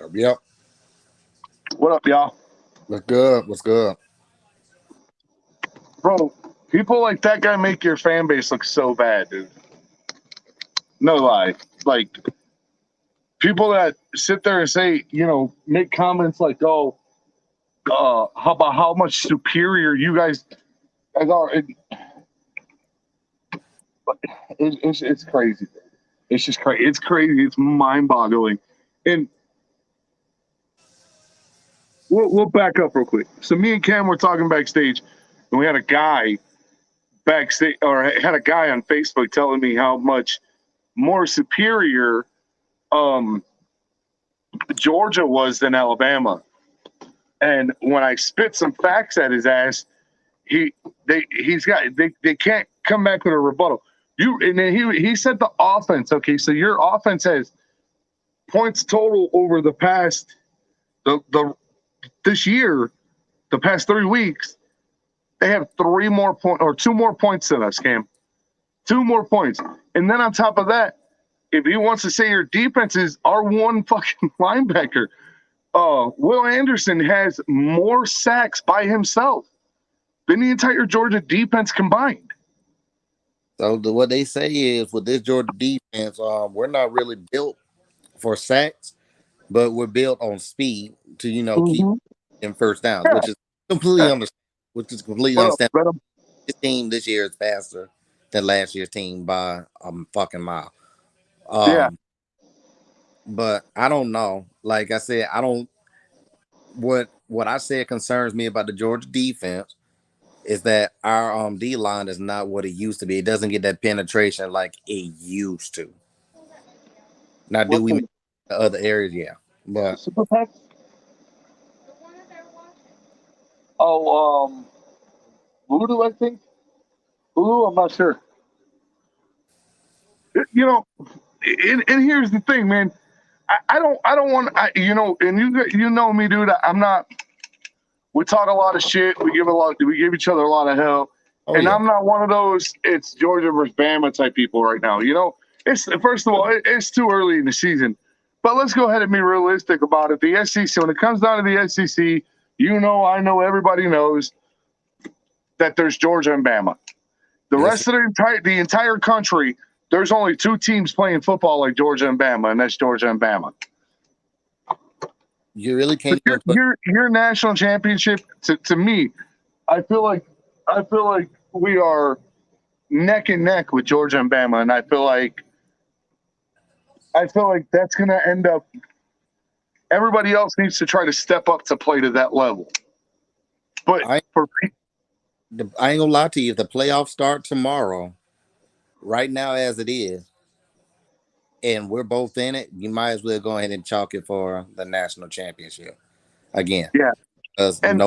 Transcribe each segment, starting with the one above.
Yep. What up, y'all? What's good? What's good? Bro, people like that guy make your fan base look so bad, dude. No lie. Like, people that sit there and say, make comments like, oh, how about how much superior you guys are. It's crazy. It's just crazy. It's crazy. It's mind boggling. And we'll back up real quick. So, me and Cam were talking backstage, and we had a guy backstage, or had a guy on Facebook telling me how much more superior um, Georgia was than Alabama. And when I spit some facts at his ass, they can't come back with a rebuttal. And then he said the offense. Okay, so your offense has points total over the past the this year, the past 3 weeks. They have 3 more points or 2 more points than us, Cam. 2 more points, and then on top of that, if he wants to say your defense is our one fucking linebacker, Will Anderson has more sacks by himself than the entire Georgia defense combined. So what they say is with this Georgia defense, we're not really built for sacks, but we're built on speed to keep Mm-hmm. in first downs, Yeah. which is completely understand. Which is completely What up, understandable. Venom? This team this year is faster than last year's team by a fucking mile. Yeah. Um, but I don't know. Like I said, I don't. What I said concerns me about the Georgia defense is that our D line is not what it used to be. It doesn't get that penetration like it used to. Now, do What's we make the the other areas? Yeah, but Super Pack? Oh, Voodoo, I think. Voodoo, I'm not sure. You know, and here's the thing, man. I don't want, and you know me, dude. I'm not. We talk a lot of shit. We give each other a lot of hell, oh and yeah, I'm not one of those. It's Georgia versus Bama type people right now. It's first of all, it's too early in the season, but let's go ahead and be realistic about it. The SEC, when it comes down to the SEC, I know, everybody knows that there's Georgia and Bama. The yes. rest of the entire country, there's only two teams playing football like Georgia and Bama, and that's Georgia and Bama. You really So can't even put. your national championship to me, I feel like we are neck and neck with Georgia and Bama, and I feel like that's going to end up. Everybody else needs to try to step up to play to that level. But I for I ain't gonna lie to you. If the playoffs start tomorrow, right now as it is, and we're both in it, you might as well go ahead and chalk it for the national championship again, yeah, because and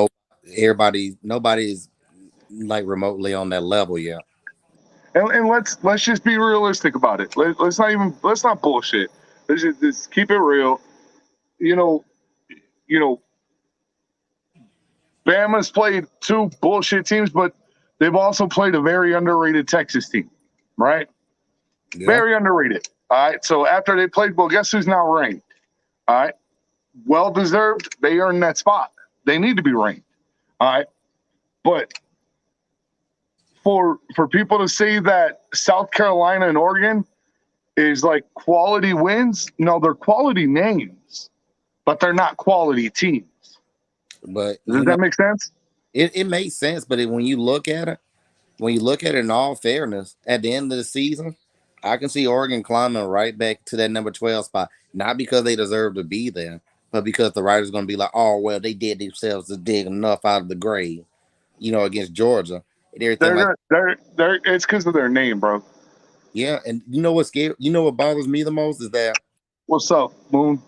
nobody's like remotely on that level yet. and let's just be realistic about it. Let's not bullshit. Let's keep it real. You know, you know, Bama's played two bullshit teams, but they've also played a very underrated Texas team, right? Yeah, Very underrated. All right. So after they played, well, guess who's now ranked? All right. Well deserved. They earned that spot. They need to be ranked. All right. But for people to say that South Carolina and Oregon is like quality wins, no, they're quality names, but they're not quality teams. but Does that make sense? it makes sense. But when you look at it in all fairness, at the end of the season, I can see Oregon climbing right back to that number 12 spot. Not because they deserve to be there, but because the writers going to be like, oh, well, they did themselves to dig enough out of the grave, against Georgia and everything like They're it's because of their name, bro. yeah. And you know what's scary? You know what bothers me the most is that What's up, Moon?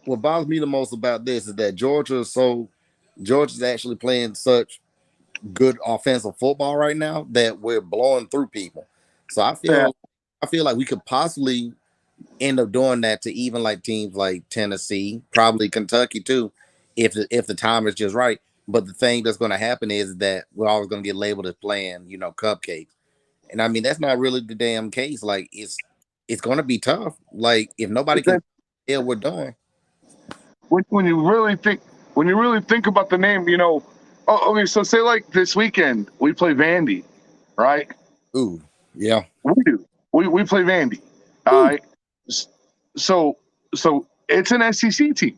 what bothers me the most about this is that Georgia's actually playing such good offensive football right now that we're blowing through people. So Yeah, I feel like we could possibly end up doing that to even like teams like Tennessee, probably Kentucky too, if the time is just right. But the thing that's going to happen is that we're always going to get labeled as playing, cupcakes. And I mean that's not really the damn case. Like it's going to be tough. Like if nobody can that, tell we're doing. when you really think about the name, okay, so say like this weekend we play Vandy, right? Ooh, yeah. We do. We play Vandy. All Ooh. right. So it's an SEC team,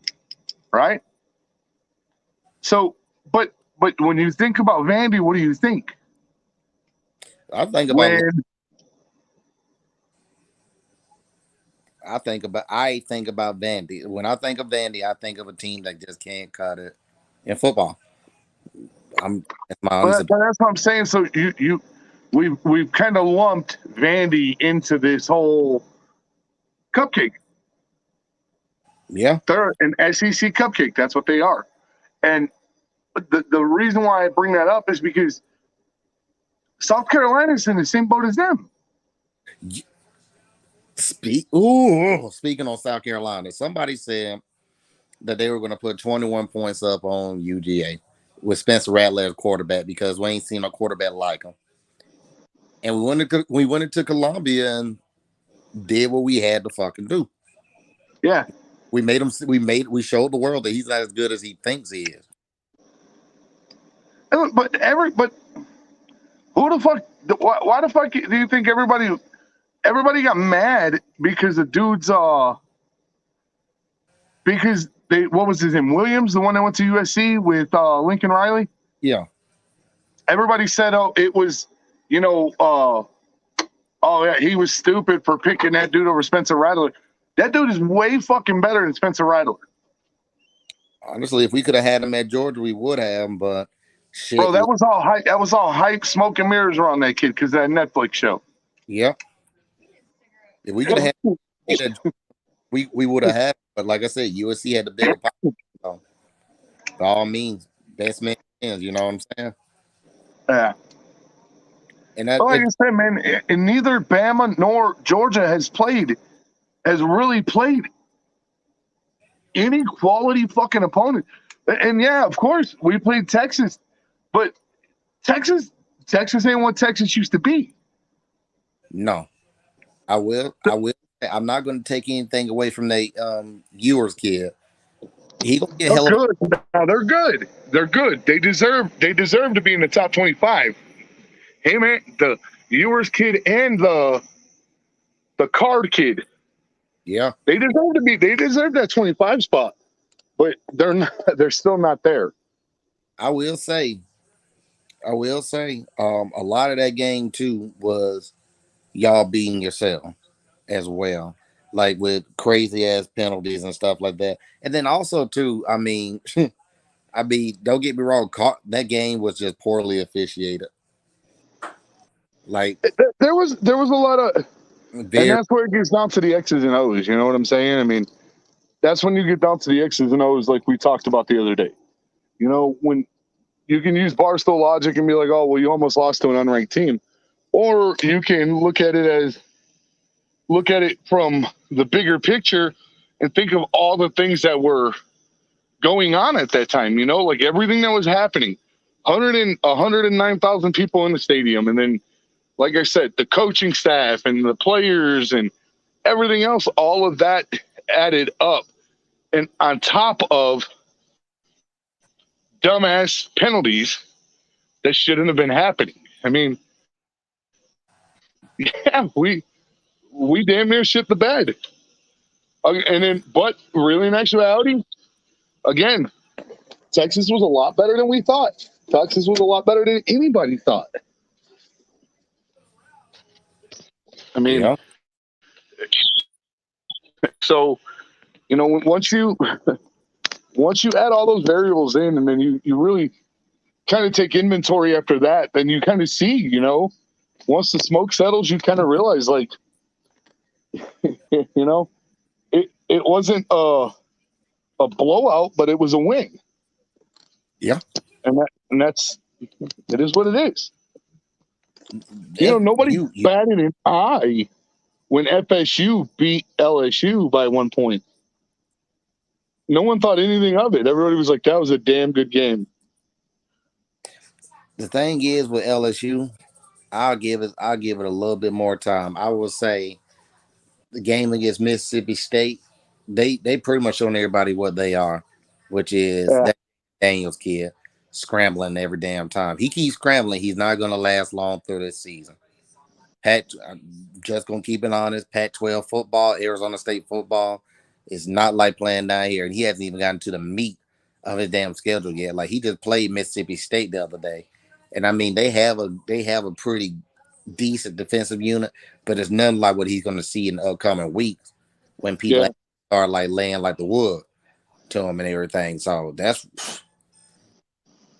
right? So but when you think about Vandy, what do you think? I think about When I think about Vandy. When I think of Vandy, I think of a team that just can't cut it in football. That's my honest opinion. but that's what I'm saying. So we've kind of lumped Vandy into this whole cupcake. Yeah. They're an SEC cupcake. That's what they are. And the reason why I bring that up is because South Carolina's in the same boat as them. Speaking on South Carolina, somebody said that they were going to put 21 points up on UGA with Spencer Rattler as quarterback because we ain't seen a quarterback like him. And we went into Columbia and did what we had to fucking do. Yeah. We showed the world that he's not as good as he thinks he is. But who the fuck? Why the fuck do you think everybody got mad because the dude's because they what was his name, Williams, the one that went to USC with Lincoln Riley? Yeah. Everybody said, oh, it was, oh yeah, he was stupid for picking that dude over Spencer Rattler. That dude is way fucking better than Spencer Rattler. Honestly, if we could have had him at Georgia, we would have. But shit, Bro, that was all hype. That was all hype. Smoke and mirrors around that kid because that Netflix show. yeah. If we could have had, we would have had. But like I said, USC had the bigger pocket. So, by all means, best man wins. You know what I'm saying? Yeah. And that, Well, like I said, man, and neither Bama nor Georgia has really played any quality fucking opponent. And yeah, of course, we played Texas, but Texas ain't what Texas used to be. no, I will. I'm not going to take anything away from the Ewers kid. He gonna get hell. Good. Now they're good. They're good. They deserve to be in the top 25. Hey man, the Ewers kid and the Card kid, Yeah, they deserve that 25 spot, but they're not. They're still not there. I will say. A lot of that game too was y'all beating yourself as well, like with crazy ass penalties and stuff like that. And then also too, don't get me wrong, that game was just poorly officiated. Like There was a lot of, and very, that's where it gets down to the X's and O's. You know what I'm saying? I mean, that's when you get down to the X's and O's, like we talked about the other day. When you can use Barstool logic and be like, oh, well, you almost lost to an unranked team, or you can look at it from the bigger picture and think of all the things that were going on at that time. Like everything that was happening. 109,000 people in the stadium, and then, like I said, the coaching staff and the players and everything else, all of that added up. And on top of dumbass penalties that shouldn't have been happening. I mean, yeah, we damn near shit the bed. And then, but really, in actuality, again, Texas was a lot better than we thought. Texas was a lot better than anybody thought. I mean, yeah, so once you add all those variables in, and then you really kind of take inventory after that, then you kind of see, once the smoke settles, you kind of realize, like, it wasn't a blowout, but it was a win. yeah. And that's it is what it is. Nobody batted an eye when FSU beat LSU by 1 point. No one thought anything of it. Everybody was like, that was a damn good game. The thing is with LSU, I'll give it a little bit more time. I will say the game against Mississippi State, they pretty much showing everybody what they are, which is Yeah. that Daniels kid scrambling every damn time. He keeps scrambling. He's not going to last long through this season. Pat, I'm just gonna keep it honest. Pac-12 football, Arizona State football, is not like playing down here, and he hasn't even gotten to the meat of his damn schedule yet. Like he just played Mississippi State the other day, and I mean they have a pretty decent defensive unit, but it's nothing like what he's gonna see in the upcoming weeks when people Yeah. are like laying like the wood to him and everything. So that's,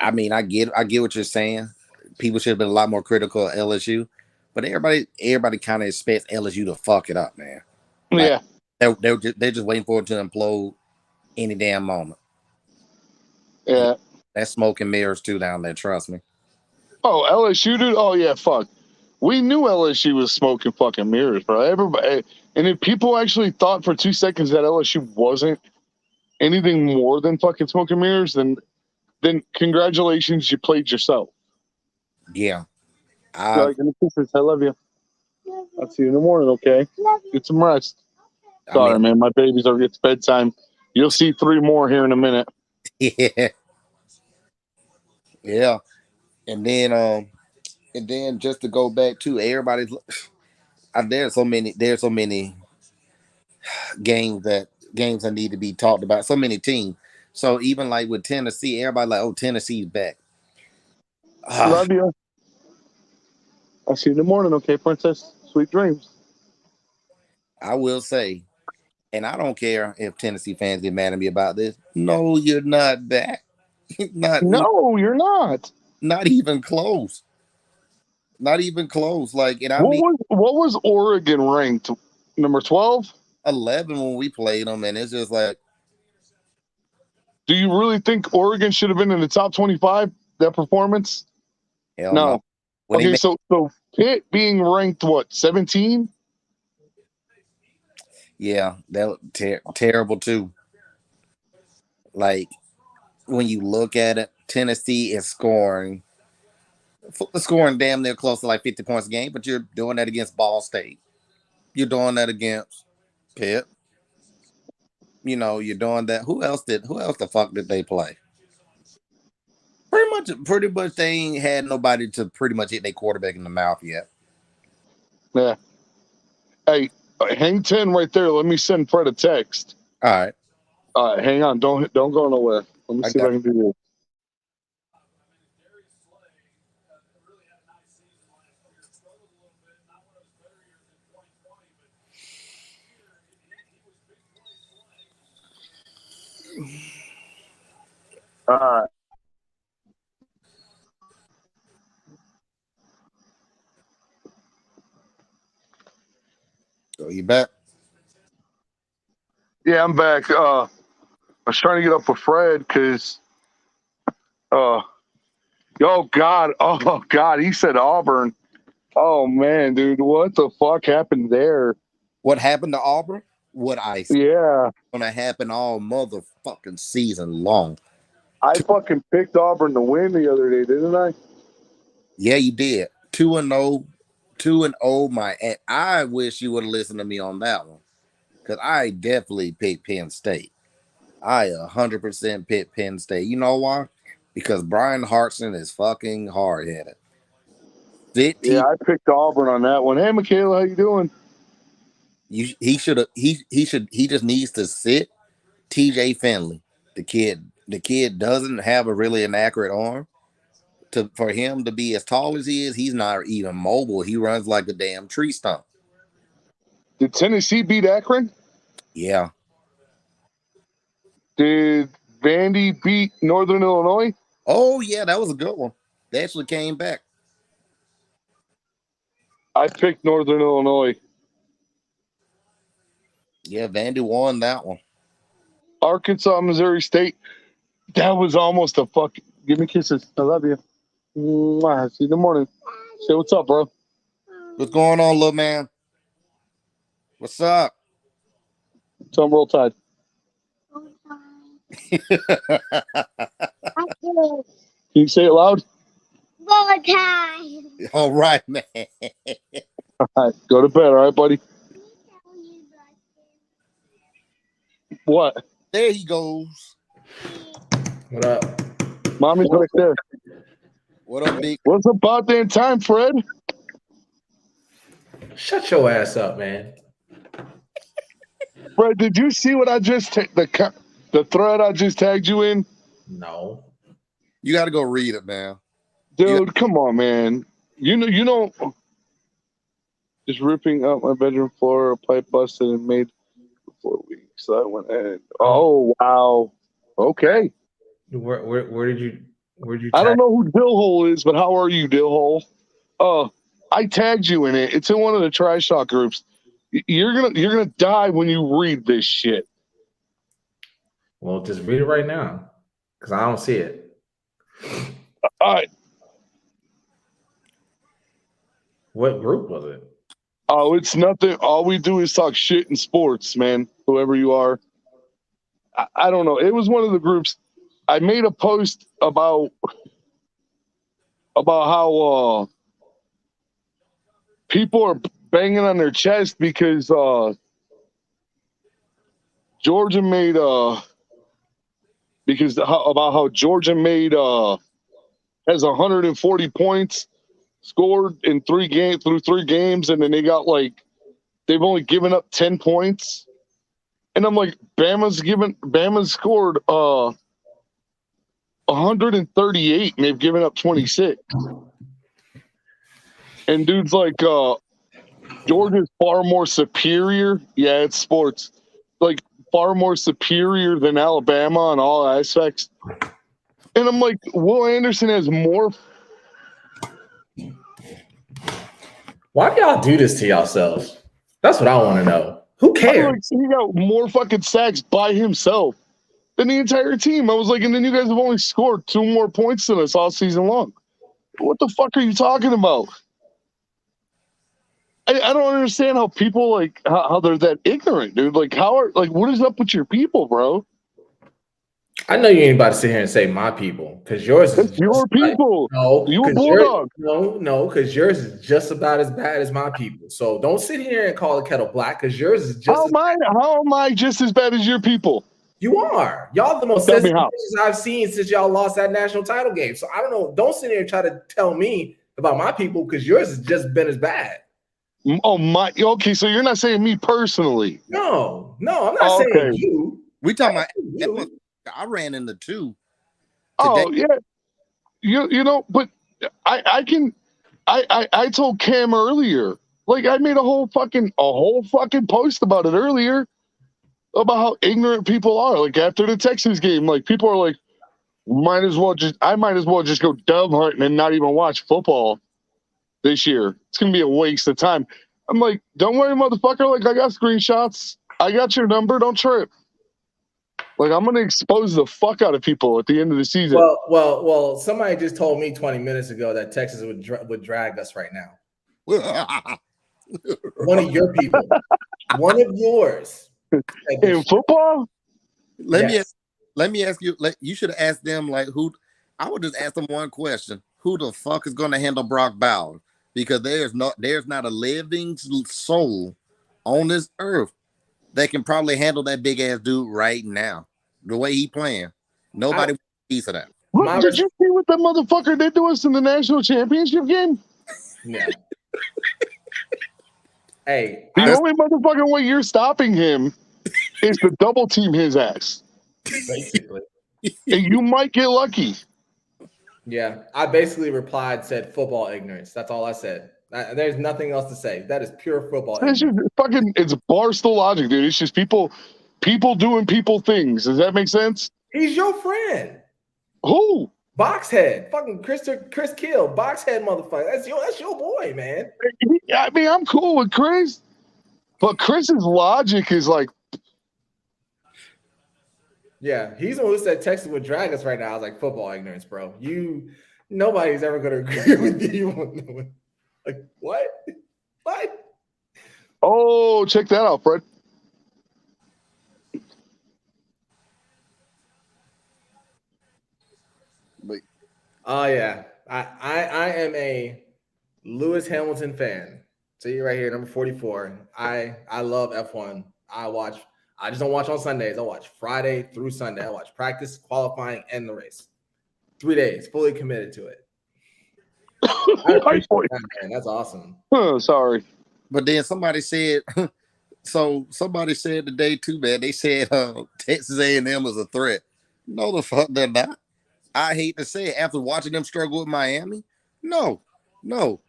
I mean, I get what you're saying. People should have been a lot more critical of LSU, but everybody kind of expects LSU to fuck it up, man. Like Yeah. they're just waiting for it to implode any damn moment. And Yeah. that's smoke and mirrors too down there. Trust me. Oh, LSU, dude. Oh yeah, fuck. We knew LSU was smoking fucking mirrors, bro. Everybody, and if people actually thought for 2 seconds that LSU wasn't anything more than fucking smoking mirrors, then congratulations, you played yourself. Yeah, You're I like, kisses. I love you. I'll see you in the morning, okay? Get some rest. I Sorry, mean, man. My babies are. It's bedtime. You'll see 3 more here in a minute. yeah, yeah, and then just to go back to everybody's. There's so many games that need to be talked about. So many teams. So even like with Tennessee, everybody like, oh, Tennessee's back. Ah, Love you. I'll see you in the morning, okay, princess? Sweet dreams. I will say, and I don't care if Tennessee fans get mad at me about this. No, you're not back. not No, you're not. not even close. Not even close. Like, and I What mean was Oregon ranked? Number 12? 11 when we played them, and it's just like, Do you really think Oregon should have been in the top 25? That performance? hell no. No. When they Okay, made, so Pitt being ranked what, 17? yeah, that was terrible too. Like when you look at it, Tennessee is scoring damn near close to like 50 points a game, but you're doing that against Ball State. You're doing that against Pitt. You're doing that. Who else the fuck did they play? Pretty much they ain't had nobody to pretty much hit their quarterback in the mouth yet. Yeah. Hey, hang 10 right there. Let me send Fred a text. All right. Hang on. Don't go nowhere. Let me I see if got I can do this. Uh, so you back. yeah, I'm back. I was trying to get up with Fred because, uh, oh God, he said Auburn. Oh man, dude, what the fuck happened there? What happened to Auburn? What I said Yeah, gonna happen all motherfucking season long. I fucking picked Auburn to win the other day, didn't I? Yeah, you did. 2-0. 2-0. I wish you would have listened to me on that one. Because I definitely picked Penn State. I 100% picked Penn State. You know why? Because Brian Hartson is fucking hard headed. Yeah, I picked Auburn on that one. Hey, Michaela, how you doing? He just needs to sit TJ Finley. The kid doesn't have a really an accurate arm. For him to be as tall as he is, he's not even mobile. He runs like a damn tree stump. Did Tennessee beat Akron? Yeah. Did Vandy beat Northern Illinois? Oh yeah, that was a good one. They actually came back. I picked Northern Illinois. Yeah, Vandy won that one. Arkansas, Missouri State. That was almost a fuck. Give me kisses. I love you. Mwah. See you in the morning. Say what's up, bro. What's going on, little man? What's up? Tell him roll tide. Can you say it loud? All right, man. All right, go to bed. All right, buddy. What? There he goes. What up? Mommy's right there. What up, big? What's about that time, Fred? Shut your ass up, man. Fred, did you see what I just the thread I just tagged you in? No. You got to go read it, man. Dude, come on, man. You know. Just ripping up my bedroom floor, a pipe busted and made for 4 weeks. So I went ahead. Oh wow. Okay. Where did you I don't know who Dillhole is, but how are you, Dillhole? I tagged you in it. It's in one of the trash talk groups. You're gonna die when you read this shit. Well, just read it right now, because I don't see it. All right. What group was it? Oh, it's nothing. All we do is talk shit in sports, man. Whoever you are. I don't know. It was one of the groups. I made a post about how people are banging on their chest because Georgia made about how Georgia made has 140 points scored in 3 games through 3 games, and then they've only given up 10 points. And I'm like, Bama's scored 138 and they've given up 26. And dude's like, Georgia's far more superior. Yeah, it's sports. Like far more superior than Alabama on all aspects. And I'm like, Will Anderson has more. Why do y'all do this to yourselves? That's what I want to know. Who cares? He got more fucking sacks by himself than the entire team. I was like, and then you guys have only scored 2 more points than us all season long. What the fuck are you talking about? I don't understand how people how they're that ignorant, dude. Like, what is up with your people, bro? I know you ain't about to sit here and say my people, because yours is it's your people. No, you a bulldog. No, because yours is just about as bad as my people. So don't sit here and call the kettle black, because yours is just. How am I just as bad as your people? You are. Y'all the most sensitive bitches I've seen since y'all lost that national title game. So I don't know. Don't sit here and try to tell me about my people, because yours has just been as bad. Oh my. Okay, so you're not saying me personally. No, I'm not saying you. We talking about you. I ran into 2 today. Oh yeah. You know, but I told Cam earlier. Like I made a whole fucking post about it earlier. About how ignorant people are. Like after the Texas game, like people are like, I might as well just go dove hunting and not even watch football this year. It's gonna be a waste of time. I'm like, don't worry, motherfucker. Like I got screenshots. I got your number. Don't trip. Like I'm gonna expose the fuck out of people at the end of the season. Well. Somebody just told me 20 minutes ago that Texas would drag us right now. One of your people, one of yours. In football? Let me ask you. You should have asked them who. I would just ask them one question: who the fuck is going to handle Brock Bowers? Because there's not a living soul on this earth that can probably handle that big ass dude right now. The way he playing, nobody wants a piece of that. Look, did you see what that motherfucker did to us in the national championship game? Yeah. Hey, the only motherfucking way you're stopping him is to double team his ass. Basically. And you might get lucky. Yeah, I basically said football ignorance. That's all I said. There's nothing else to say. That is pure football ignorance. It's Barstool logic, dude. It's just people doing people things. Does that make sense? He's your friend. Who? Boxhead. Fucking Chris Kill. Boxhead motherfucker. That's your boy, man. I mean, I'm cool with Chris. But Chris's logic is like, yeah, he's the one who said Texas would drag us right now. I was like, football ignorance, bro. Nobody's ever going to agree with you. Like, what? What? Oh, check that out, Fred. Oh, yeah. I am a Lewis Hamilton fan. See right here, number 44. I love F1. I just don't watch on Sundays. I watch Friday through Sunday. I watch practice, qualifying, and the race. 3 days, fully committed to it. I appreciate that, man. That's awesome. Oh, sorry. But then somebody said, somebody said today too, man. They said Texas A&M is a threat. No, the fuck they're not. I hate to say it. After watching them struggle with Miami, no.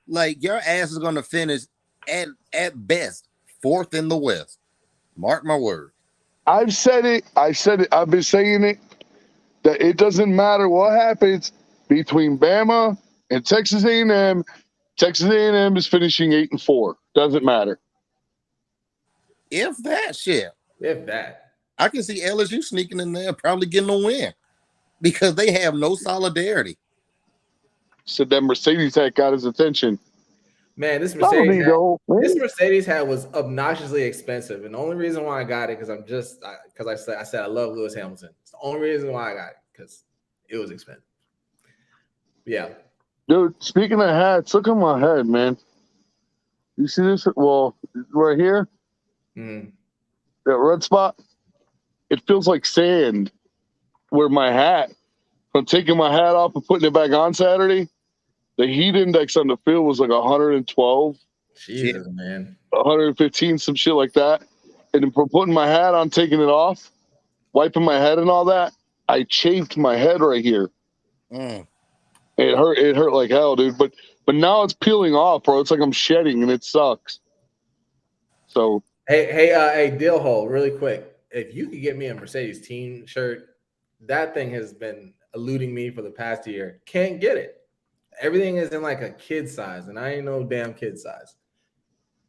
Like your ass is gonna finish at best 4th in the West. Mark my word. I've said it. I've been saying it. That it doesn't matter what happens between Bama and Texas A&M. Texas A&M is finishing 8-4. Doesn't matter. If that shit. If that. I can see LSU sneaking in there, probably getting a win because they have no solidarity. So that Mercedes had got his attention. Man, this Mercedes hat was obnoxiously expensive, and the only reason why I got it because I said I love Lewis Hamilton. It's the only reason why I got it because it was expensive. Yeah, dude. Speaking of hats, look at my head, man. You see this? Well, right here, that red spot. It feels like sand. Where my hat, from taking my hat off and putting it back on Saturday. The heat index on the field was like 112. Jesus, man. 115, some shit like that. And then from putting my hat on, taking it off, wiping my head and all that, I chafed my head right here. It hurt like hell, dude. But now it's peeling off, bro. It's like I'm shedding and it sucks. So hey, deal hole, really quick. If you could get me a Mercedes team shirt, that thing has been eluding me for the past year. Can't get it. Everything is in like a kid size, and I ain't no damn kid size.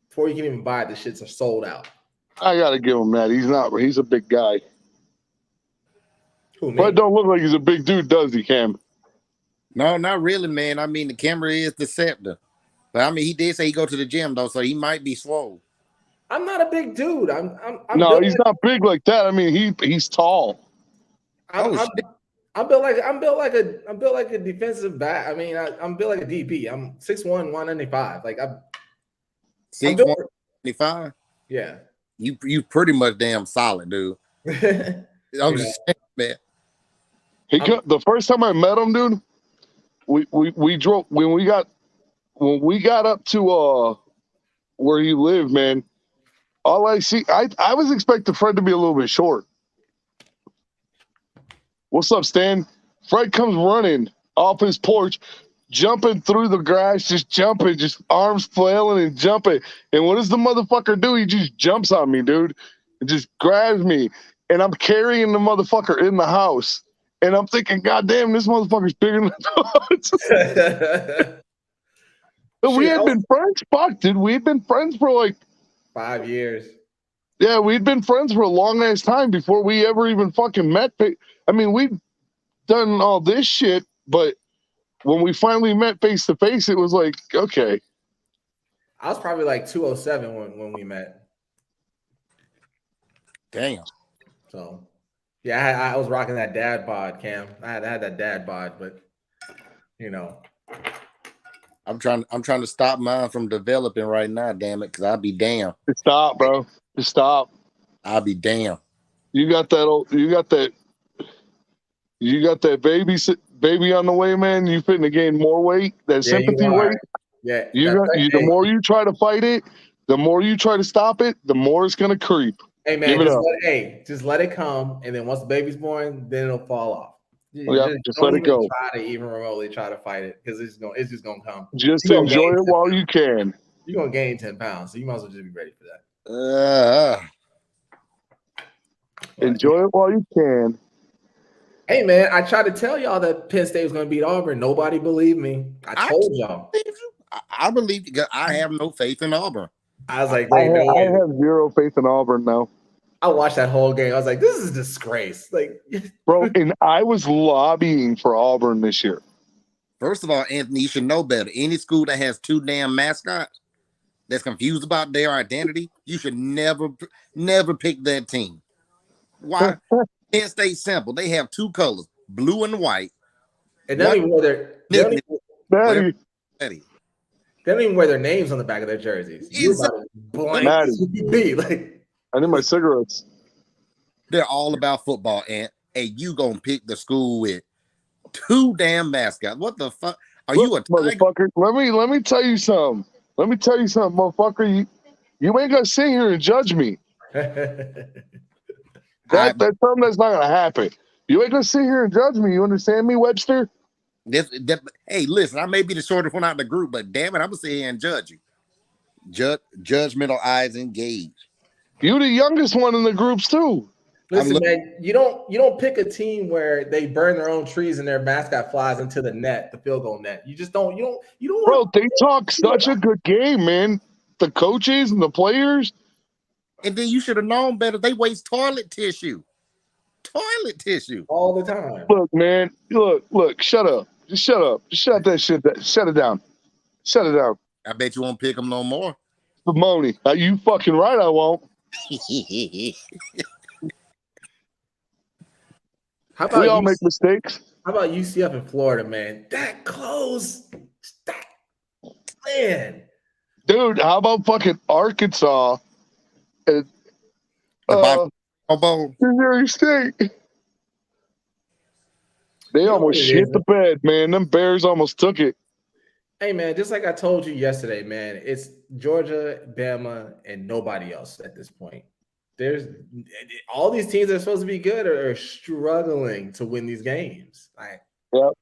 Before you can even buy it, the shits are sold out. I gotta give him that. He's a big guy. Who, me? But don't look like he's a big dude, does he, Cam? No, not really, man. I mean, the camera is deceptive. But I mean, he did say he go to the gym though, so he might be swole. I'm not a big dude. I'm no, he's not big like that. I mean, he's tall. I'm built like a defensive back. I mean, I'm built like a DP. I'm 6'1", 195. Like I'm 6'1", 195. Yeah. You pretty much damn solid, dude. I'm just saying, man. The first time I met him, dude, we drove when we got up to where he lived, man. All I see, I was expecting Fred to be a little bit short. What's up, Stan? Fred comes running off his porch, jumping through the grass, just jumping, just arms flailing and jumping. And what does the motherfucker do? He just jumps on me, dude, and just grabs me. And I'm carrying the motherfucker in the house. And I'm thinking, God damn, this motherfucker's bigger than the But we had been friends, dude. We had been friends for like 5 years. Yeah, we'd been friends for a long ass time before we ever even fucking met. I mean, we'd done all this shit, but when we finally met face to face, it was like, okay. I was probably like 207 when we met. Damn. So, yeah, I was rocking that dad bod, Cam. I had that dad bod, but you know, I'm trying to stop mine from developing right now. Damn it, because I'll be damn. Just stop, bro. Just stop. I'll be damn. You got that baby on the way, man. You finna gain more weight. That sympathy weight. Yeah. The more you try to fight it, the more you try to stop it, the more it's gonna creep. Hey man, just let it come, and then once the baby's born, then it'll fall off. Just let it go. Try to even remotely try to fight it because it's just gonna come. Just enjoy it while you can. You're gonna gain 10 pounds, so you might as well just be ready for that. Enjoy it while you can. Hey man, I tried to tell y'all that Penn State was gonna beat Auburn. Nobody believed me. I told y'all. I believe because I have no faith in Auburn. I was like, I have zero faith in Auburn now. I watched that whole game. I was like, this is a disgrace. Like, bro, and I was lobbying for Auburn this year. First of all, Anthony, you should know better. Any school that has 2 damn mascots that's confused about their identity, you should never pick that team. Why? Penn State simple. They have 2 colors, blue and white. And they don't even wear they don't even wear their names on the back of their jerseys. Maddie. Like, I need my cigarettes. They're all about football, and you gonna pick the school with 2 damn mascots. What the fuck? Are you a tiger? Motherfucker? Let me tell you something. Let me tell you something, motherfucker. You ain't gonna sit here and judge me. That's something that's not gonna happen. You ain't gonna sit here and judge me. You understand me, Webster? Hey, listen, I may be the shortest one out of the group, but damn it, I'm gonna sit here and judge you. Judgmental eyes engaged. You the youngest one in the groups too. Listen, man, you don't pick a team where they burn their own trees and their mascot flies into the net, the field goal net. You just don't. You don't. Bro, they talk such a good game, man. The coaches and the players. And then you should have known better. They waste toilet tissue. Toilet tissue all the time. Look, man. Look. Shut up. Just shut up. Just shut that shit. Shut it down. Shut it down. I bet you won't pick them no more. Simone, are you fucking right? I won't. How about we all make mistakes. How about UCF in Florida, man? That close. Man. Dude, how about fucking Arkansas? And, Missouri State. They almost shit the bed, man. Them Bears almost took it. Hey, man, just like I told you yesterday, man, it's Georgia, Bama, and nobody else at this point. There's all these teams that are supposed to be good are struggling to win these games. Yep.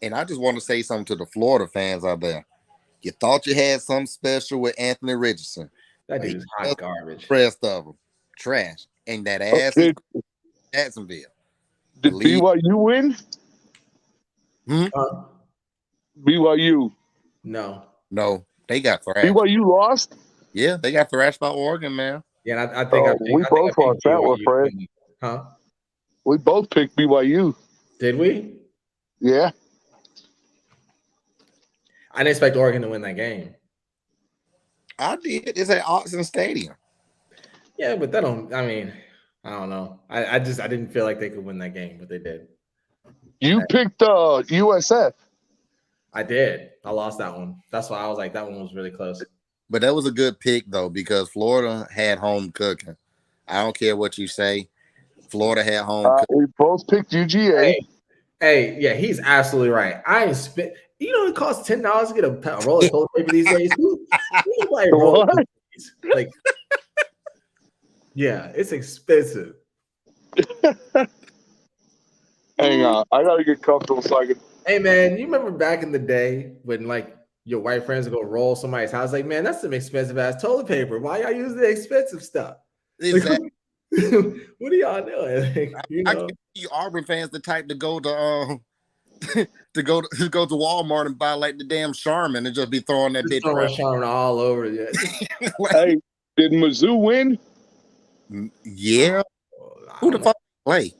And I just want to say something to the Florida fans out there. You thought you had something special with Anthony Richardson. That dude's hot garbage. The rest of them, trash. And that ass in Jacksonville. Did BYU win? BYU. No, they got thrashed. BYU lost? Yeah, they got thrashed by Oregon, man. Yeah, I think we both lost that one, Fred. Huh? We both picked BYU. Did we? Yeah. I didn't expect Oregon to win that game. I did. It's at Autzen Stadium. Yeah, but I don't know. I didn't feel like they could win that game, but they did. You picked USF. I did. I lost that one. That's why I was like, that one was really close. But that was a good pick, though, because Florida had home cooking. I don't care what you say. Florida had home cooking. We both picked UGA. Hey, yeah, he's absolutely right. I ain't spent. You know, it costs $10 to get a roll of toilet paper these days. Who buy roll of like, yeah, it's expensive. Hang on, I gotta get comfortable so I can. Hey, man, you remember back in the day when like your white friends would go roll somebody's house? Like, man, that's some expensive ass toilet paper. Why y'all using the expensive stuff? Exactly. Like, what are y'all doing? Like, I can see Auburn fans the type to go to to go to Walmart and buy like the damn Charmin and just be throwing that bitch around. Charmin all over you. Hey, did Mizzou win? Yeah. Who the fuck play?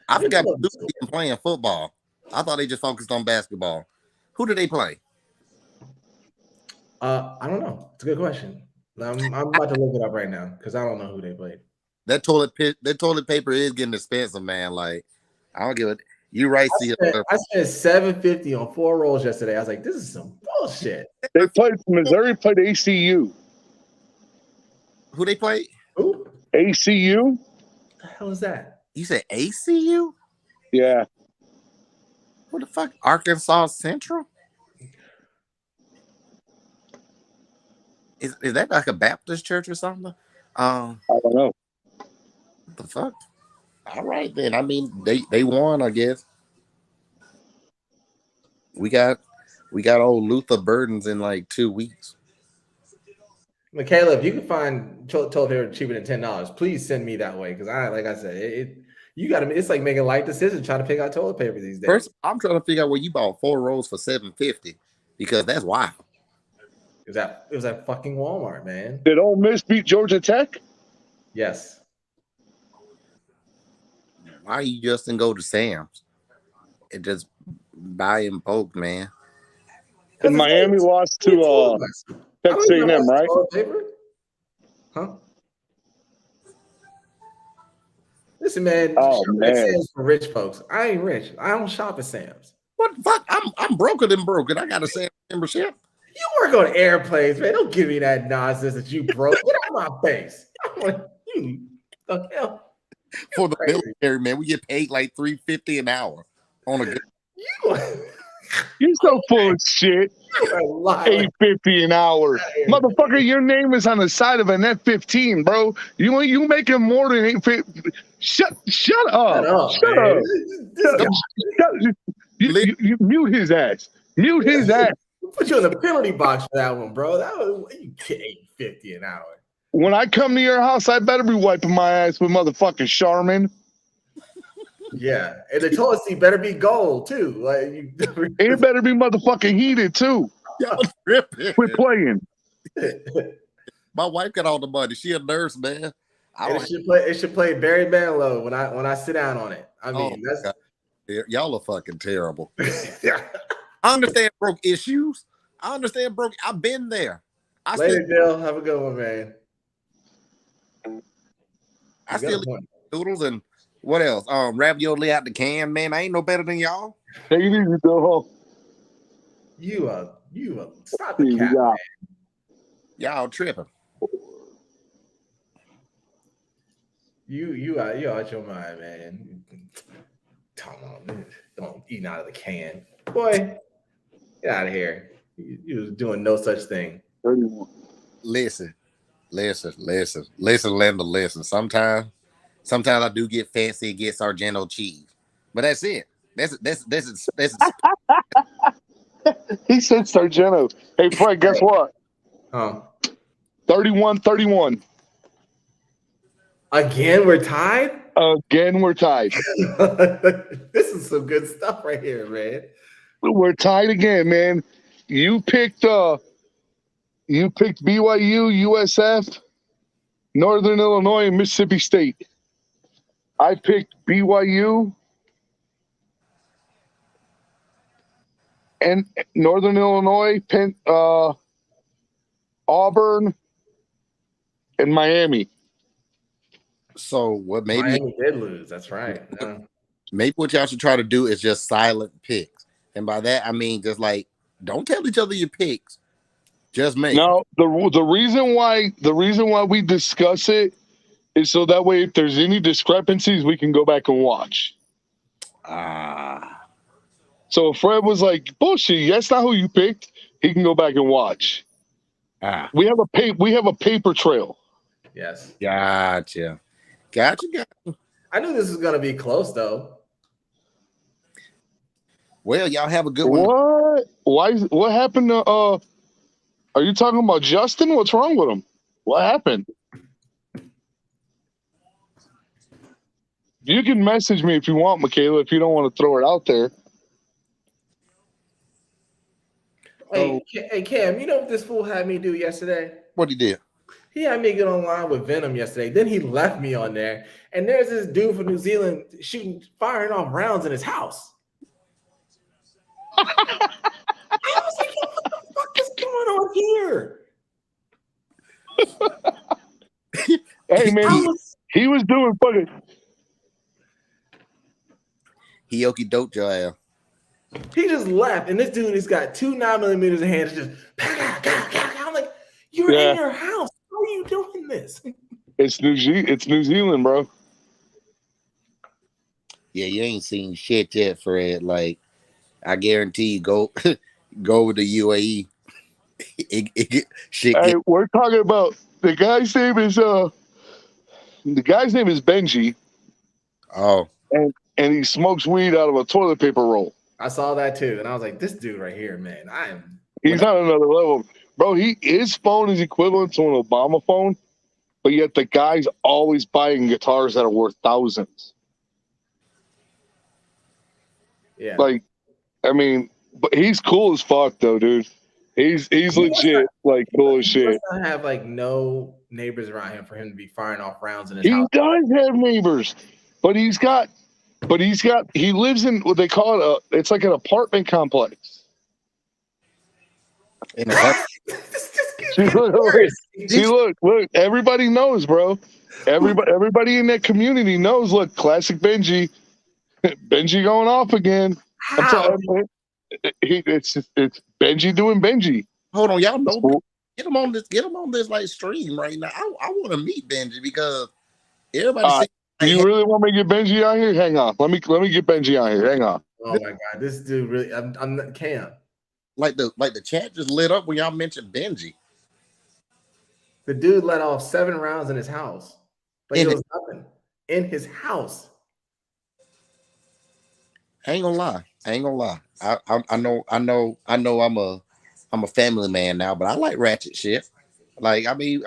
I forgot Mizzou even playing football. I thought they just focused on basketball. Who did they play? I don't know. It's a good question. I'm about to look it up right now because I don't know who they played. That toilet paper is getting expensive, man. Like, I don't give it. You right, see. I spent $7.50 on 4 rolls yesterday. I was like, this is some bullshit. They played Missouri played ACU. Who they played? Who? ACU. What the hell is that? You said ACU? Yeah. What the fuck? Arkansas Central? Is that like a Baptist church or something? I don't know. What the fuck? All right then. I mean, they won, I guess. We got old Luther Burdens in like 2 weeks. Michaela, if you can find toilet paper cheaper than $10, please send me that way. Because like I said, it's like making life decisions trying to pick out toilet paper these days. First, I'm trying to figure out where you bought 4 rolls for $7.50 because that's wild. It was at fucking Walmart, man. Did Ole Miss beat Georgia Tech? Yes. Why you just didn't go to Sam's and just buy and poke, man? And Miami lost to Texas A&M, right? Huh? Listen, man. Sam's for rich folks. I ain't rich. I don't shop at Sam's. What the fuck? I'm broker than broken. I got a Sam's membership. You work on airplanes, man. Don't give me that nonsense that you broke. Get out of my face. The hell? For the Crazy. military, man, we get paid like $3.50 an hour on a good. You You're so full of shit. are lying. $8.50 an hour, motherfucker. Your name is on the side of an F-15, bro. You making more than $8.50. Shut up. Shut up, Shut man. up. This guy You mute his ass. Mute his ass. put you in the penalty box for that one, bro. That was you get $8.50 an hour. When I come to your house, I better be wiping my ass with motherfucking Charmin. Yeah, and the toilet seat better be gold too. Like you, It better be motherfucking heated too. Y'all tripping. Quit playing. My wife got all the money. She a nurse, man. I and don't. it should play Barry Manilow when I sit down on it. I mean, Oh, that's y'all are fucking terrible. I understand broke issues. I understand broke. I've been there. I later, Dill. Have a good one, man. still eat noodles and what else? Ravioli out the can, man. I ain't no better than y'all. Take it easy, though. You stop the cat. Yeah. Y'all tripping. You out your mind, man. Don't eat out of the can, boy. Get out of here. You was doing no such thing. 31. Listen. Linda, listen. Sometimes I do get fancy and get Sargento cheese, but that's it. That's He said Sargento. Hey, Fred, guess what? 31-31. Again, we're tied. Again, we're tied. This is some good stuff right here, man. We're tied again, man. You picked BYU, USF, Northern Illinois, and Mississippi State. I picked BYU and Northern Illinois, Auburn, and Miami. so what maybe Miami did lose. That's right. Yeah. maybe what y'all should try to do is just silent picks. And by that I mean just like don't tell each other your picks. Just make No, the reason why we discuss it is so that way if there's any discrepancies we can go back and watch. So if Fred was like, bullshit, that's not who you picked, he can go back and watch. We have a paper trail. Yes. Gotcha. I knew this was gonna be close though. Well, y'all have a good one. What? What happened to are you talking about Justin? What's wrong with him? What happened? You can message me if you want, Michaela, if you don't want to throw it out there. Hey, Cam, you know what this fool had me do yesterday? What he did? He had me get online with Venom yesterday. Then he left me on there. And there's this dude from New Zealand firing off rounds in his house. I was like, what the fuck is going on here? Hey, man, he was doing fucking. He dope your ass. He just left, and this dude has got 2 9mm in hand. Just I'm like, you're in your house. How are you doing this? It's New Zealand, bro. Yeah, you ain't seen shit yet, Fred. Like, I guarantee you, go to UAE. We're talking about the guy's name is Benji. Oh, and he smokes weed out of a toilet paper roll. I saw that too, and I was like, this dude right here, man. He's on another level, bro. His phone is equivalent to an Obama phone, but yet the guy's always buying guitars that are worth thousands. Yeah, like, I mean, but he's cool as fuck though, dude. He's legit, like cool as shit. He does not have like no neighbors around him for him to be firing off rounds in his house. He does have neighbors, but he lives in what they call it it's like an apartment complex. See, look, everybody knows, bro. Everybody in that community knows. Look, classic Benji going off again. It's Benji doing Benji. Hold on, y'all know. Get him on this like stream right now. I want to meet Benji because everybody You really want me to get Benji on here? Hang on. Let me get Benji on here. Hang on. Oh my god, this dude really. I'm not Cam. Like the chat just lit up when y'all mentioned Benji. The dude let off 7 rounds in his house, but In it was nothing in his house. I ain't gonna lie. I know I'm a family man now, but I like ratchet shit. Like I mean,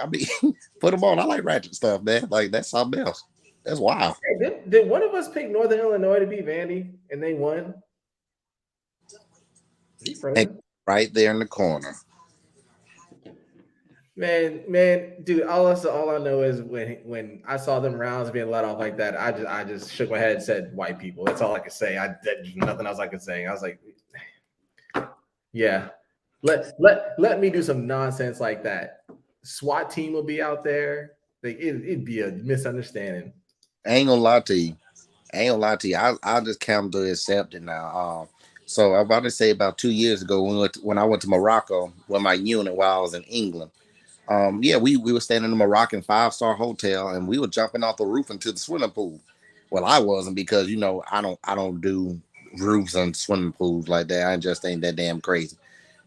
put them on. I like ratchet stuff, man. Like that's something else. That's wild. Hey, did one of us pick Northern Illinois to beat Vandy and they won? Is he frozen? Right there in the corner. Man, dude. All I know is when I saw them rounds being let off like that, I just shook my head and said, "White people." That's all I could say. There's nothing else I could say. I was like, "Yeah, let me do some nonsense like that." SWAT team will be out there. Like it'd be a misunderstanding. I ain't gonna lie to you. I'll just come to accept it now. So I'm about to say about 2 years ago when I went to Morocco with my unit while I was in England. Yeah, we were staying in a Moroccan 5-star hotel and we were jumping off the roof into the swimming pool. Well, I wasn't because I don't do roofs and swimming pools like that. I just ain't that damn crazy.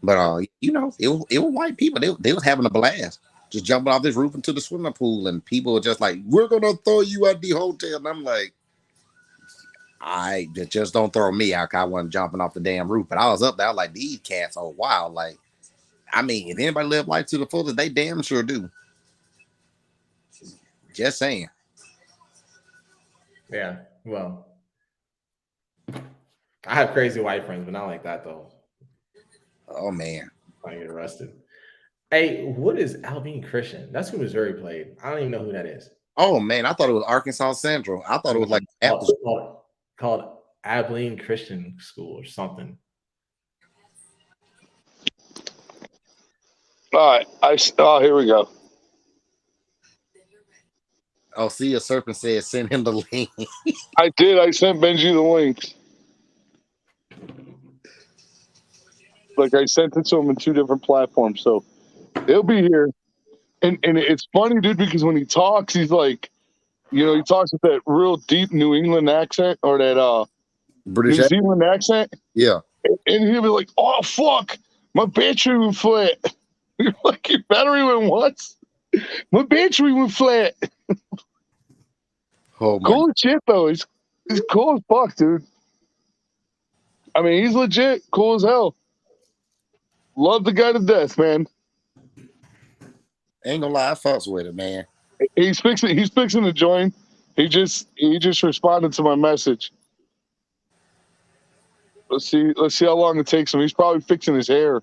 But it was white people. They was having a blast, just jumping off this roof into the swimming pool, and people were just like, "We're gonna throw you out the hotel." And I'm like, just don't throw me out. I wasn't jumping off the damn roof, but I was up there. I was like, these cats are wild. Like, I mean, if anybody live life to the fullest, they damn sure do. Just saying. Yeah, well, I have crazy white friends, but not like that though. Oh man, I get arrested. Hey, what is Abilene Christian? That's who Missouri played. I don't even know who that is. oh man, I thought it was Arkansas Central. I thought it was like called Abilene Christian School or something. All right. Here we go. Oh, see, a serpent said send him the link. I did. I sent Benji the link. Like I sent it to him in 2 different platforms, so he'll be here. And it's funny, dude, because when he talks, he's like, he talks with that real deep New England accent or that British New Zealand accent. Yeah. And he'll be like, "Oh fuck, my battery went flat." You're like, "Your battery went what?" "My battery went flat." Oh my. Cool as shit though. He's cool as fuck, dude. I mean, he's legit cool as hell. Love the guy to death, man. Ain't gonna lie, I fucks with it, man. He's fixing to join. He just responded to my message. Let's see how long it takes him. He's probably fixing his hair.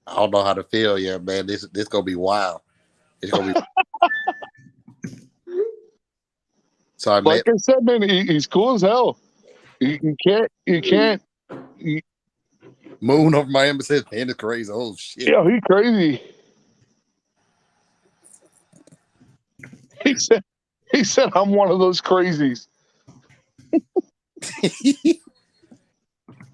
I don't know how to feel yet, man. This gonna be wild. It's gonna be. So I said, man, he's cool as hell. You can't. Moon over my embassy, man, it's crazy. Oh shit. Yeah, he crazy. He said I'm one of those crazies.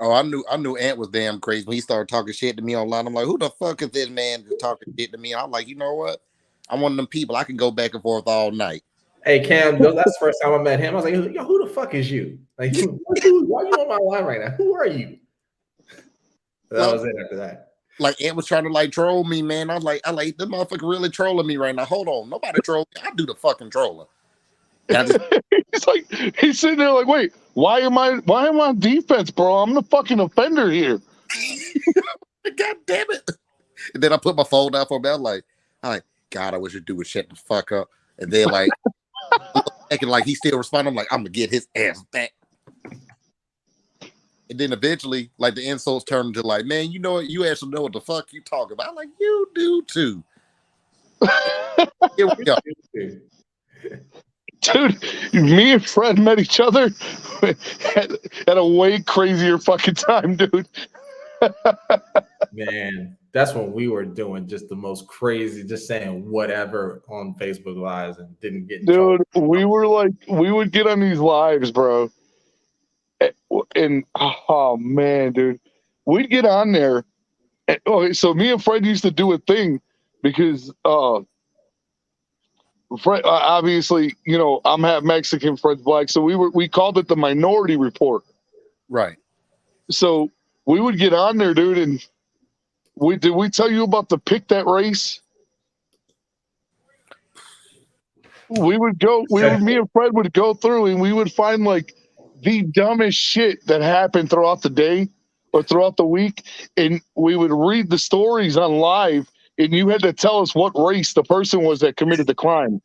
Oh, I knew Ant was damn crazy when he started talking shit to me online. I'm like, who the fuck is this man just talking shit to me? I'm like, you know what? I'm one of them people. I can go back and forth all night. Hey Cam, that's the first time I met him. I was like, yo, who the fuck is you? Like, why are you on my line right now? Who are you? That was it after that. Like Ant was trying to like troll me, man. I like this motherfucker really trolling me right now. Hold on, nobody troll me. I do the fucking trolling. He's sitting there like, wait, why am I on defense, bro? I'm the fucking offender here. God damn it. And then I put my phone down for a bit. I'm like, God, I wish you'd do would shut the fuck up. And then like acting like he still responding. I'm like, I'm gonna get his ass back. And then eventually, like the insults turned into like, man, you know what? You actually know what the fuck you talking about. I'm like, you do too. Here we go. Dude, me and Fred met each other at a way crazier fucking time, dude. Man, that's when we were doing just the most crazy, just saying whatever on Facebook Lives and didn't get in Dude, trouble. we would get on these lives, bro. And oh man, dude, we'd get on there. Okay, so me and Fred used to do a thing because Fred, obviously, you know, I'm half Mexican, Fred's black, so we called it the Minority Report. Right. So we would get on there, dude, and did we tell you about the Pick That Race? Me and Fred would go through and we would find like the dumbest shit that happened throughout the day or throughout the week, and we would read the stories on live, and you had to tell us what race the person was that committed the crime.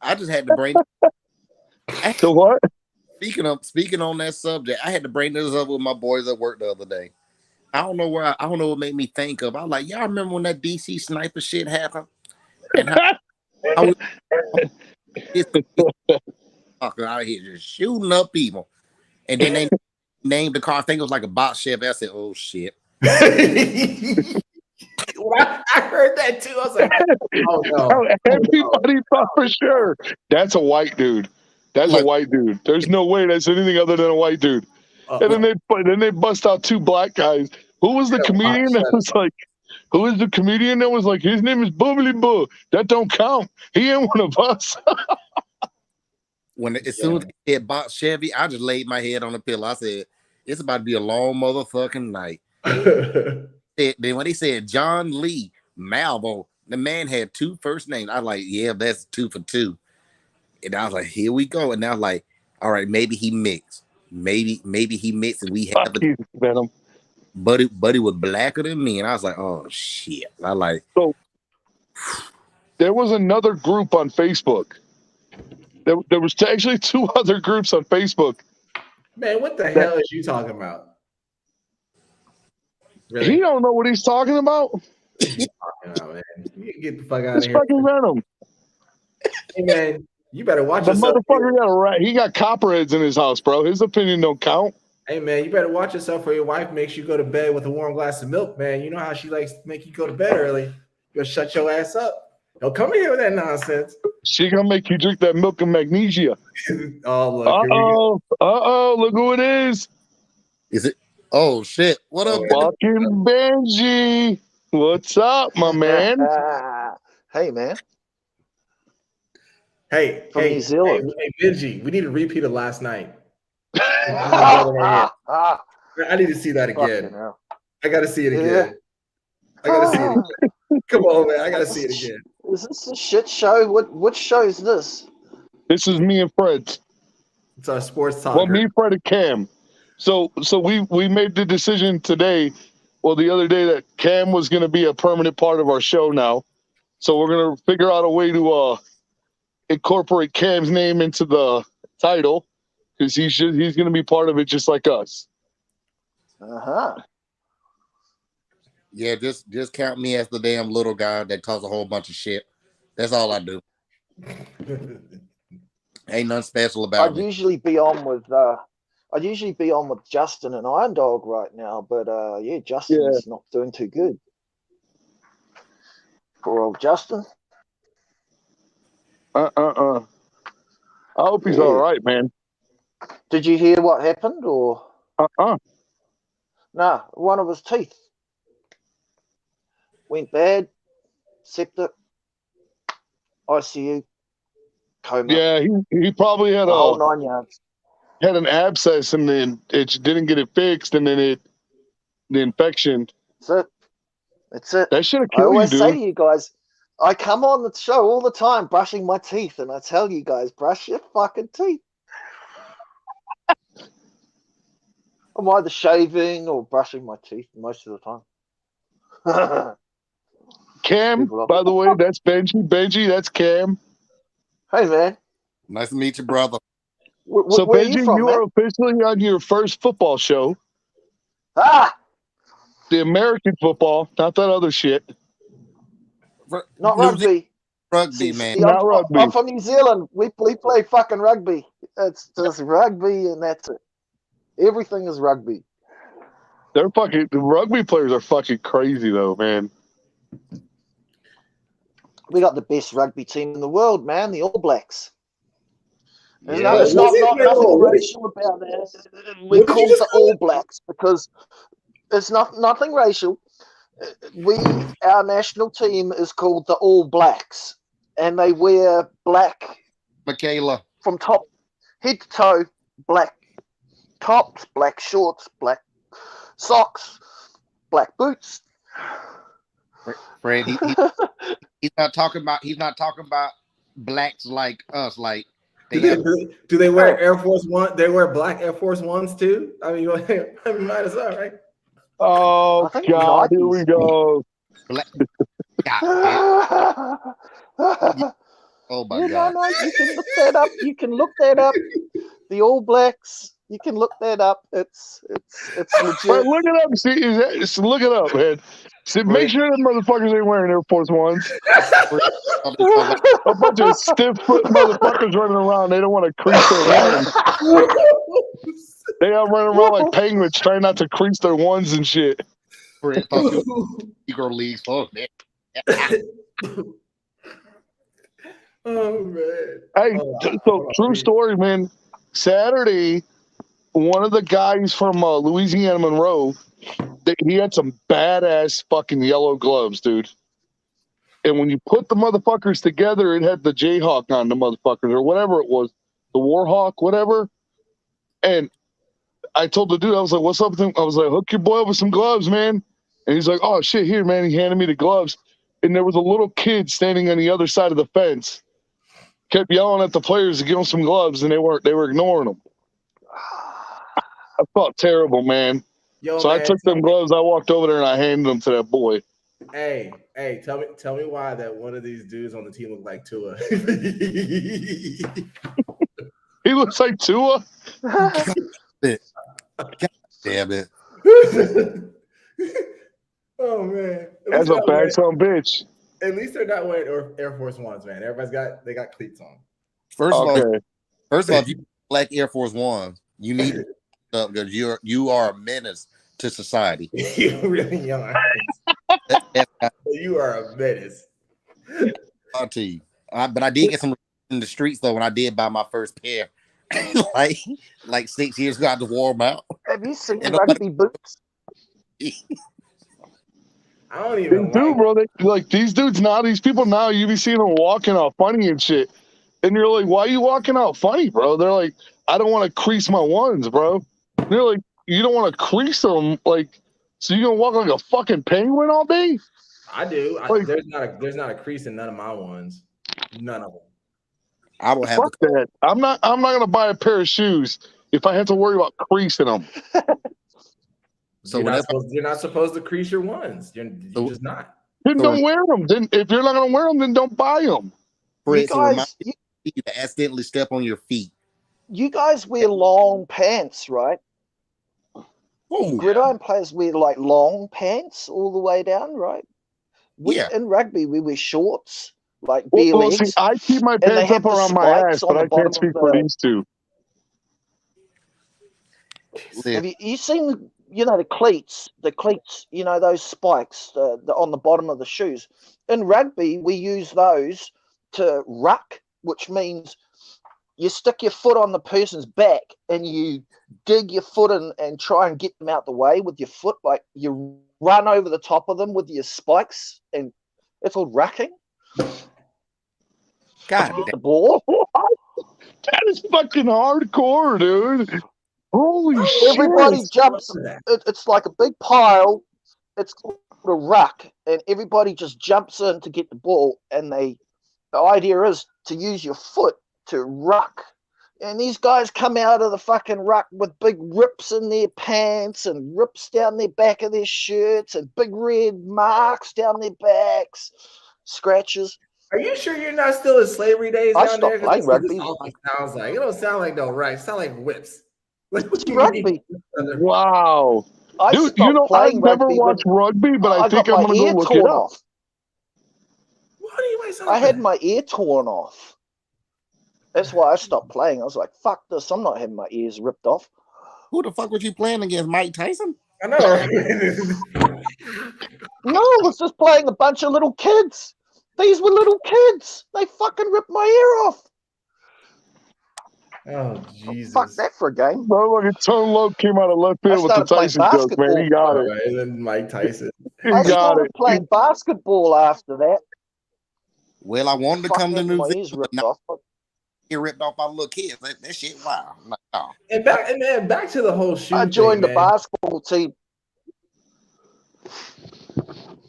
I just had to bring. So what? Speaking on that subject, I had to bring this up with my boys at work the other day. I don't know what made me think of. I was like, y'all remember when that DC sniper shit happened? And how I was fucker out here just shooting up people. And then they named the car. I think it was like a box Chevy. I said, oh shit. I heard that too. I was like, oh no. Everybody thought for sure that's a white dude. That's a white dude. There's no way that's anything other than a white dude. And then they bust out two black guys. Who was the comedian that was like? Who is the comedian that was like? His name is Bubbly Boo. That don't count. He ain't one of us. As soon as they hit box Chevy, I just laid my head on the pillow. I said, it's about to be a long motherfucking night. Then when they said John Lee Malvo, the man had two first names. I was like, yeah, that's 2 for 2. And I was like, here we go. And I was like, all right, maybe he mixed. Maybe he mixed and we have it. Buddy was blacker than me. And I was like, oh shit. I like so there was another group on Facebook. There was actually 2 other groups on Facebook. Man, what the hell is you talking about? Really? He don't know what he's talking about. Man. You get the fuck out it's of here. Fucking Venom. Hey man, you better watch the yourself. Motherfucker he got copperheads in his house, bro. His opinion don't count. Hey man, you better watch yourself, or your wife makes you go to bed with a warm glass of milk, man. You know how she likes to make you go to bed early. You gotta shut your ass up. Don't come here with that nonsense. She gonna make you drink that milk and magnesia. Oh look. Look who it is. Is it? Oh shit! What up, fucking Benji? What's up, my man? Hey, man. Hey, From New Zealand. Hey, Benji, we need a repeat of last night. I need to see that again. I gotta see it again. I gotta see it again. Come on, man. I gotta see it again. Is this a shit show? Which show is this? This is me and Fred. It's our sports talk. Well, me, Fred, and Cam. So we made the decision today, the other day, that Cam was going to be a permanent part of our show now. So we're going to figure out a way to incorporate Cam's name into the title, because he's going to be part of it just like us. Uh-huh. Yeah, just count me as the damn little guy that talks a whole bunch of shit. That's all I do. Ain't nothing special about I'd usually be on with Justin and Iron Dog right now, but Justin's not doing too good. Poor old Justin. I hope he's all right, man. Did you hear what happened, or? Nah, one of his teeth went bad, septic, ICU, coma. Yeah, he probably had the whole 9 yards. Had an abscess, and then it didn't get it fixed, and then the infection. That's it. That should have I killed you, always dude. say to you guys, I come on the show all the time brushing my teeth, and I tell you guys, brush your fucking teeth. I'm either shaving or brushing my teeth most of the time. Cam, by the way, that's Benji. Benji, that's Cam. Hey, man. Nice to meet you, brother. So, where Benji, you are officially on your first football show. The American football, not that other shit. Not rugby. Rugby, man. Not rugby. I'm from New Zealand. We play fucking rugby. It's just rugby, and that's it. Everything is rugby. The rugby players are fucking crazy, though, man. We got the best rugby team in the world, man. The All Blacks. Yeah. There's nothing racial about that. We call it the All Blacks because it's nothing racial. Our national team is called the All Blacks, and they wear black Michaela. from top head to toe, black tops, black shorts, black socks, black boots. Fred, he's not talking about blacks like us. Like do they wear Air Force One? They wear black Air Force Ones too. I mean, might as well, right? Oh I think God, here Nikes. we go. black. God, oh my God. No, you can look that up. You can look that up. The All Blacks. You can look that up. It's legit. Right, look it up. See, look it up, man. See, make sure that motherfuckers ain't wearing Air Force Ones. A bunch of stiff foot motherfuckers running around. They don't want to crease their ones. They are running around like penguins, trying not to crease their ones and shit. Fred thought you were Negro Leagues. Oh man. Oh man. Hey, so true story, man. Saturday, one of the guys from Louisiana Monroe, he had some badass fucking yellow gloves, dude. And when you put the motherfuckers together, it had the Jayhawk on the motherfuckers or whatever it was, the Warhawk, whatever. And I told the dude, I was like, "What's up with him?" I was like, "Hook your boy up with some gloves, man." And he's like, "Oh shit, here, man." He handed me the gloves, and there was a little kid standing on the other side of the fence, kept yelling at the players to give him some gloves, and they were ignoring him. I felt terrible, man. Yo, So man, I took them gloves, I walked over there, and I handed them to that boy. Hey, tell me why that one of these dudes on the team looked like Tua. He looks like Tua. God damn it. Oh man, That's a bad son of a bitch. At least they're not wearing Air Force Ones, man. Everybody's got cleats on. First of all, Okay. if you black Air Force One, you need to up because you are a menace to society. You really are. You are a menace. I'll tell you. But I did get some in the streets though when I did buy my first pair. like 6 years ago, I had to wore them out. Have you seen And rugby boots? I don't They even do, bro. They, like these dudes now, these people now, you be seeing them walking out funny and shit. And you're like, why are you walking out funny, bro? They're like, I don't want to crease my ones, bro. And they're like, you don't want to crease them, like, so you're gonna walk like a fucking penguin all day? I do. Like, there's not a crease in none of my ones. None of them. I will have fuck that. I'm not gonna buy a pair of shoes if I have to worry about creasing them. So you're not supposed to crease your ones. You're just not. Then don't wear them. Then if you're not gonna wear them, then don't buy them. You guys, you to accidentally step on your feet. You guys wear long pants, right? Ooh. Gridiron players wear like long pants all the way down, right? In rugby, we wear shorts, like bare legs. See, I keep my pants up around my ass, but I can't speak for these two. Have you seen, the cleats, those spikes on the bottom of the shoes? In rugby, we use those to ruck, which means you stick your foot on the person's back and you dig your foot in and try and get them out the way with your foot. Like you run over the top of them with your spikes, and it's called rucking. God, the ball. That is fucking hardcore, dude. Holy shit. Everybody jumps. It's like a big pile. It's called a ruck, and everybody just jumps in to get the ball. And the idea is to use your foot to ruck. And these guys come out of the fucking ruck with big rips in their pants and rips down their back of their shirts and big red marks down their backs, scratches. Are you sure you're not still in slavery days I down there? stopped playing rugby. Sounds like it don't sound like no right. It sounds like whips. It's rugby. Wow. Dude, I've never watched rugby, but I think I'm going to go look it up. I had my ear torn off. That's why I stopped playing. I was like, fuck this. I'm not having my ears ripped off. Who the fuck was you playing against? Mike Tyson? I know. No, I was just playing a bunch of little kids. These were little kids. They fucking ripped my ear off. Oh Jesus! Fuck that for a game. Bro, look at Tone Loc came out of left I field with the started playing Tyson joke, man. He got All it. right, and then Mike Tyson. He I got started it. playing basketball after that. Well, I wanted to Fuck, come to having New my Zealand, ears but ripped now off. I get ripped off by little kids. That shit, wow. I'm like, no. And back to the whole shoe I joined thing, the man. basketball team.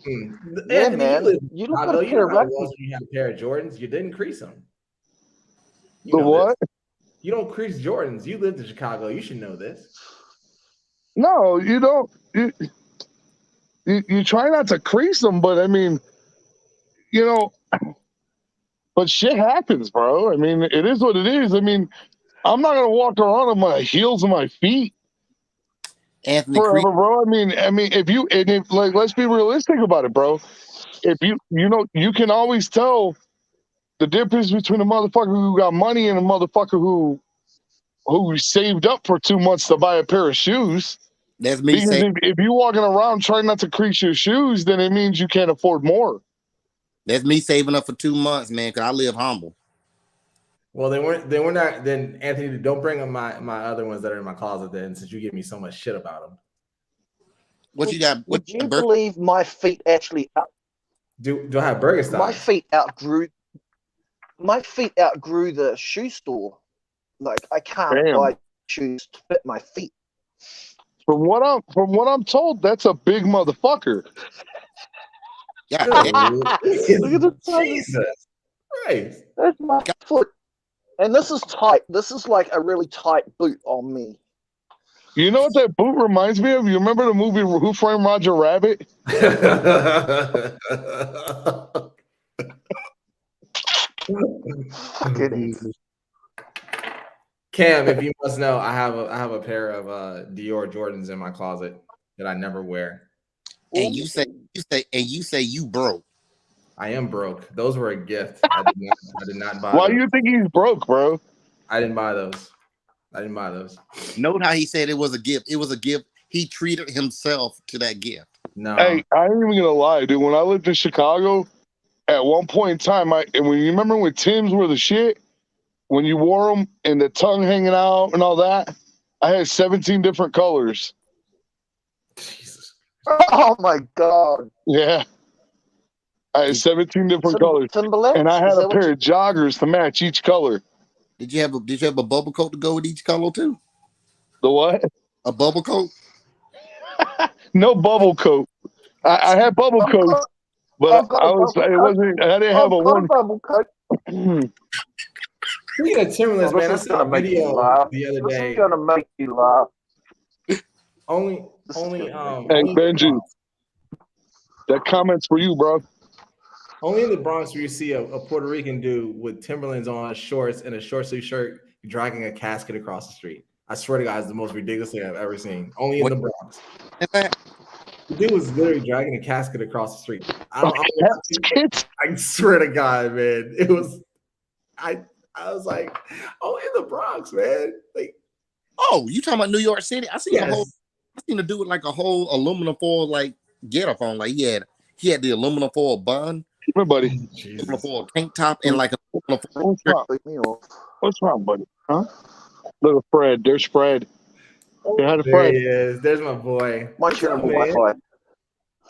Yeah, Anthony, man. You You look know at a pair of how it rugby. was when you had a pair of Jordans. You didn't crease them. You The know what? this. You don't crease Jordans. You lived in Chicago. You should know this. No, you don't. You try not to crease them, but I mean, you know, but shit happens, bro. I mean, it is what it is. I mean, I'm not gonna walk around on my heels of my feet Anthony forever, Creed, bro. I mean, if like, let's be realistic about it, bro. If you can always tell the difference between a motherfucker who got money and a motherfucker who saved up for 2 months to buy a pair of shoes. that's me Because saying. if you're walking around trying not to crease your shoes, then it means you can't afford more. That's me saving up for 2 months, man, because I live humble. Well, they were not. Then Anthony, don't bring up my other ones that are in my closet. Then, since you give me so much shit about them. What you got? Would you believe my feet actually Do I have Birkenstocks? my feet outgrew the shoe store. Like I can't Damn. buy shoes to fit my feet. From what I'm told, that's a big motherfucker. Yeah, Look at the size. Jesus Christ. That's my foot. And this is tight. This is like a really tight boot on me. You know what that boot reminds me of? You remember the movie Who Framed Roger Rabbit? Fucking Cam, if you must know, I have a pair of Dior Jordans in my closet that I never wear. and you say you broke. I am broke. Those were a gift. I did not buy Why them. do you think he's broke, bro? I didn't buy those. Note how he said it was a gift. It was a gift. He treated himself to that gift. No. Hey, I ain't even gonna lie, dude. When I lived in Chicago, at one point in time, and when you remember when Timbs were the shit, when you wore them and the tongue hanging out and all that, I had 17 different colors. Jesus. oh my god. Yeah. I had 17 different colors. Timberlands? And I had Is a that what pair you- of joggers to match each color. Did you have a bubble coat to go with each color too? The what? A bubble coat? No bubble coat. I had bubble I've coats, got- but I've got a bubble I coat. didn't have a I've got one. a bubble coat. Speaking of Timberlands, Oh, man, I this is saw gonna a make you video laugh. the other This day. is gonna make you laugh. Only This is only gonna Hey, only, Benji, that comment's for you, bro. only in the Bronx where you see a Puerto Rican dude with Timberlands on, shorts, and a short sleeve shirt dragging a casket across the street. I swear to God, it's the most ridiculous thing I've ever seen. Only in the Bronx. In fact, The dude was literally dragging a casket across the street. Kids. I swear to God, man. It was I was like, oh, in the Bronx, man. Like, oh, you talking about New York City? I seen yes. I seen a dude with like a whole aluminum foil like get up on. Like he had the aluminum foil bun, Here, buddy. aluminum foil tank top, and like a aluminum foil What's wrong? Beat me off. What's wrong, buddy? Huh? Look at Fred. There's Fred. Say hi to There Fred. he is. There's my boy. My What's up, terrible man? Wi-Fi.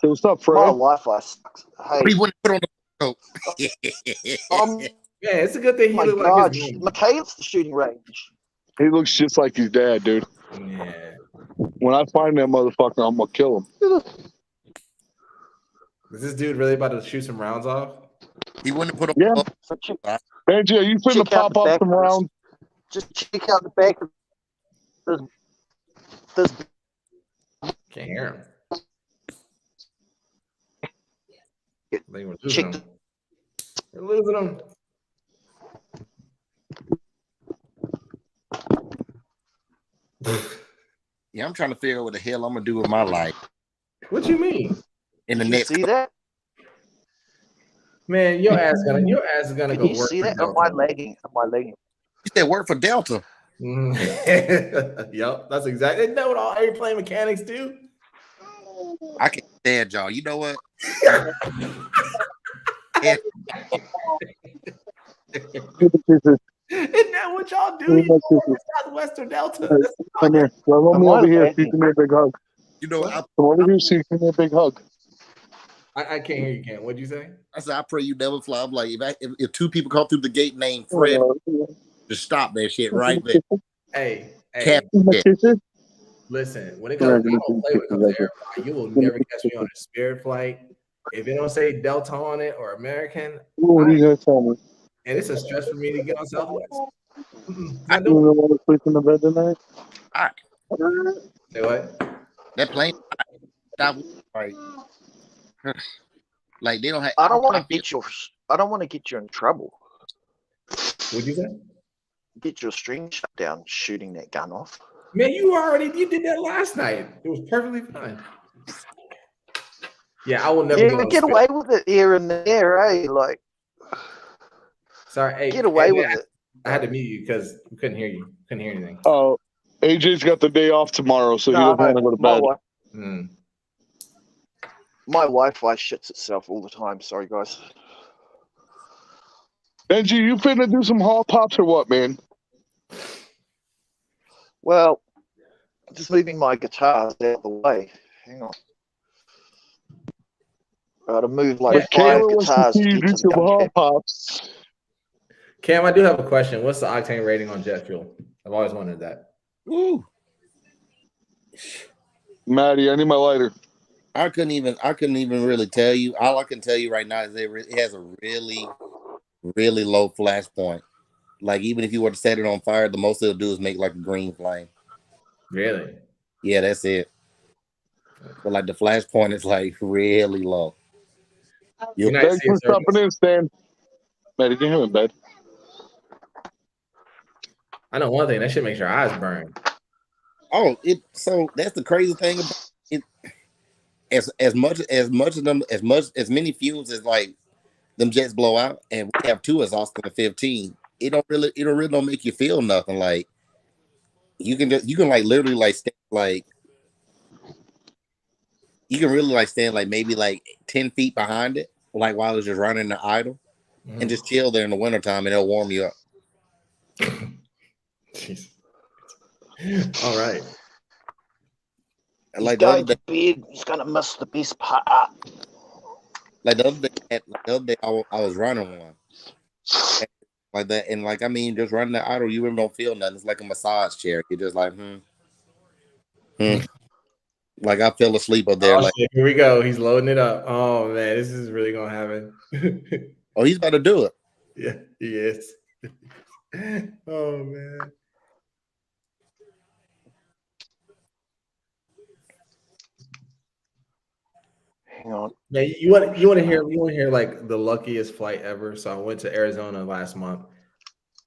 Say what's up, My Fred? Wi-Fi sucks. Hey, He wouldn't put on the coat. Man, it's a good thing he my looked God, like his mom. McKay's the shooting range. He looks just like his dad, dude. Yeah. When I find that motherfucker, I'm gonna kill him. Is this dude really about to shoot some rounds off? He wouldn't put on. Yeah. So Benji, are you finna Check out pop the off some back. rounds? just check out the back of this. Can't hear him. I think we're Check losing him. We're losing him. Yeah, I'm trying to figure out what the hell I'm gonna do with my life What you mean? in the You next. see that? Man, your ass is gonna Can go you work. see for that? Am I lagging? Am I lagging? You said work for Delta. Yep, that's exactly. Isn't that what all airplane mechanics do? I can't stand y'all. You know what? Isn't that what y'all do? You go on the Southwestern Delta. That's Come here. Let me over here. So you give me a big hug. You know, Come over here so you give me a big hug. I can't hear you, Ken. What'd you say? I said, I pray you never fly. I'm like, if two people come through the gate named Fred, just stop that shit right there. Hey, Cap listen, when it comes, I don't play when it comes to airfly. You will never catch me on a Spirit flight. If it don't say Delta on it or American, What are you gonna tell me? and it's a stress for me to get on Southwest. I don't want to sleep in the bed tonight. Say what? that plane stop like they don't have. I don't want to get you in trouble. What'd you say? Get your string shut down shooting that gun off. Man, you did that last night. It was perfectly fine. Yeah, I will never get away with it here and there, eh? Like, sorry, hey, get away with it. I had to mute you because we couldn't hear you. Couldn't hear anything. Oh, AJ's got the day off tomorrow, so he doesn't want to go to bed. My Wi-Fi shits itself all the time. Sorry, guys. Benji, you finna do some hall pops or what, man? Well, just moving my guitars out of the way. Hang on. Got to move like 5 guitars to do get to some the hall pops. Cam, I do have a question. What's the octane rating on jet fuel? I've always wondered that. Woo. Maddie, I need my lighter. I couldn't even really tell you. All I can tell you right now is it has a really, really low flash point. Like even if you were to set it on fire, the most it'll do is make like a green flame. Really? Yeah, that's it. But like the flash point is like really low. Thanks for stopping in, Stan. Maddie, get him in bed. I know one thing, that shit makes your eyes burn. Oh, so that's the crazy thing about it. As many fuels as like them jets blow out, and we have 2 exhausts in the 15. It don't really don't make you feel nothing. Like you can like literally like stand like you can really like stand like maybe like 10 feet behind it, like while it's just running the idle, and just chill there in the wintertime and it'll warm you up. Jeez. All right. Like going to bed, he's gonna miss the best part. Like the other day, I was running one like that, and like I mean, just running the idle, you really don't feel nothing. It's like a massage chair. You're just like, Like I fell asleep up there. Oh, like shit, here we go. He's loading it up. Oh man, this is really gonna happen. Oh, he's about to do it. Yeah, he is. Oh man. Hang on. Yeah, you want to hear like the luckiest flight ever. So I went to Arizona last month.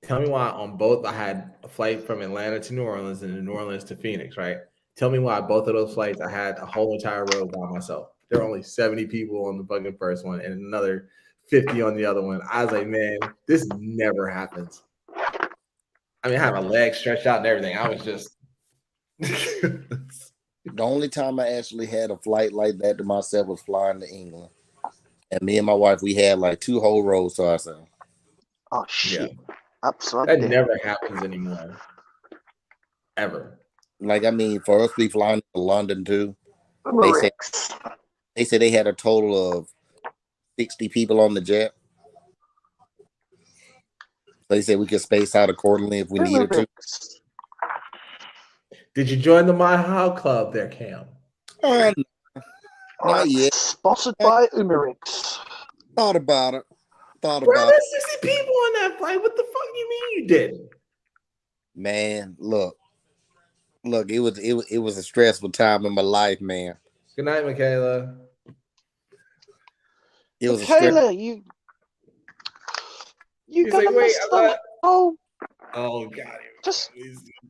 Tell me why on both I had a flight from Atlanta to New Orleans and New Orleans to Phoenix, right? Tell me why both of those flights I had a whole entire row by myself. There were only 70 people on the fucking first one and another 50 on the other one. I was like, man, this never happens. I mean, I had my legs stretched out and everything. I was just The only time I actually had a flight like that to myself was flying to England. And me and my wife, we had like 2 whole rows to ourselves. Oh, shit. Yeah. Upside That down. never happens anymore. Ever. Like, I mean, for us to be flying to London too, Emirates. they said they had a total of 60 people on the jet. They said we could space out accordingly if we needed to. Did you join the My How Club there, Cam? Not yet. Sponsored by Emirates. Thought about it. Bro, there's 60 people on that flight. What the fuck you mean you didn't? Man, look, it was a stressful time in my life, man. Good night, Michaela. It was Michaela, you gonna like, wait, miss the oh god. Just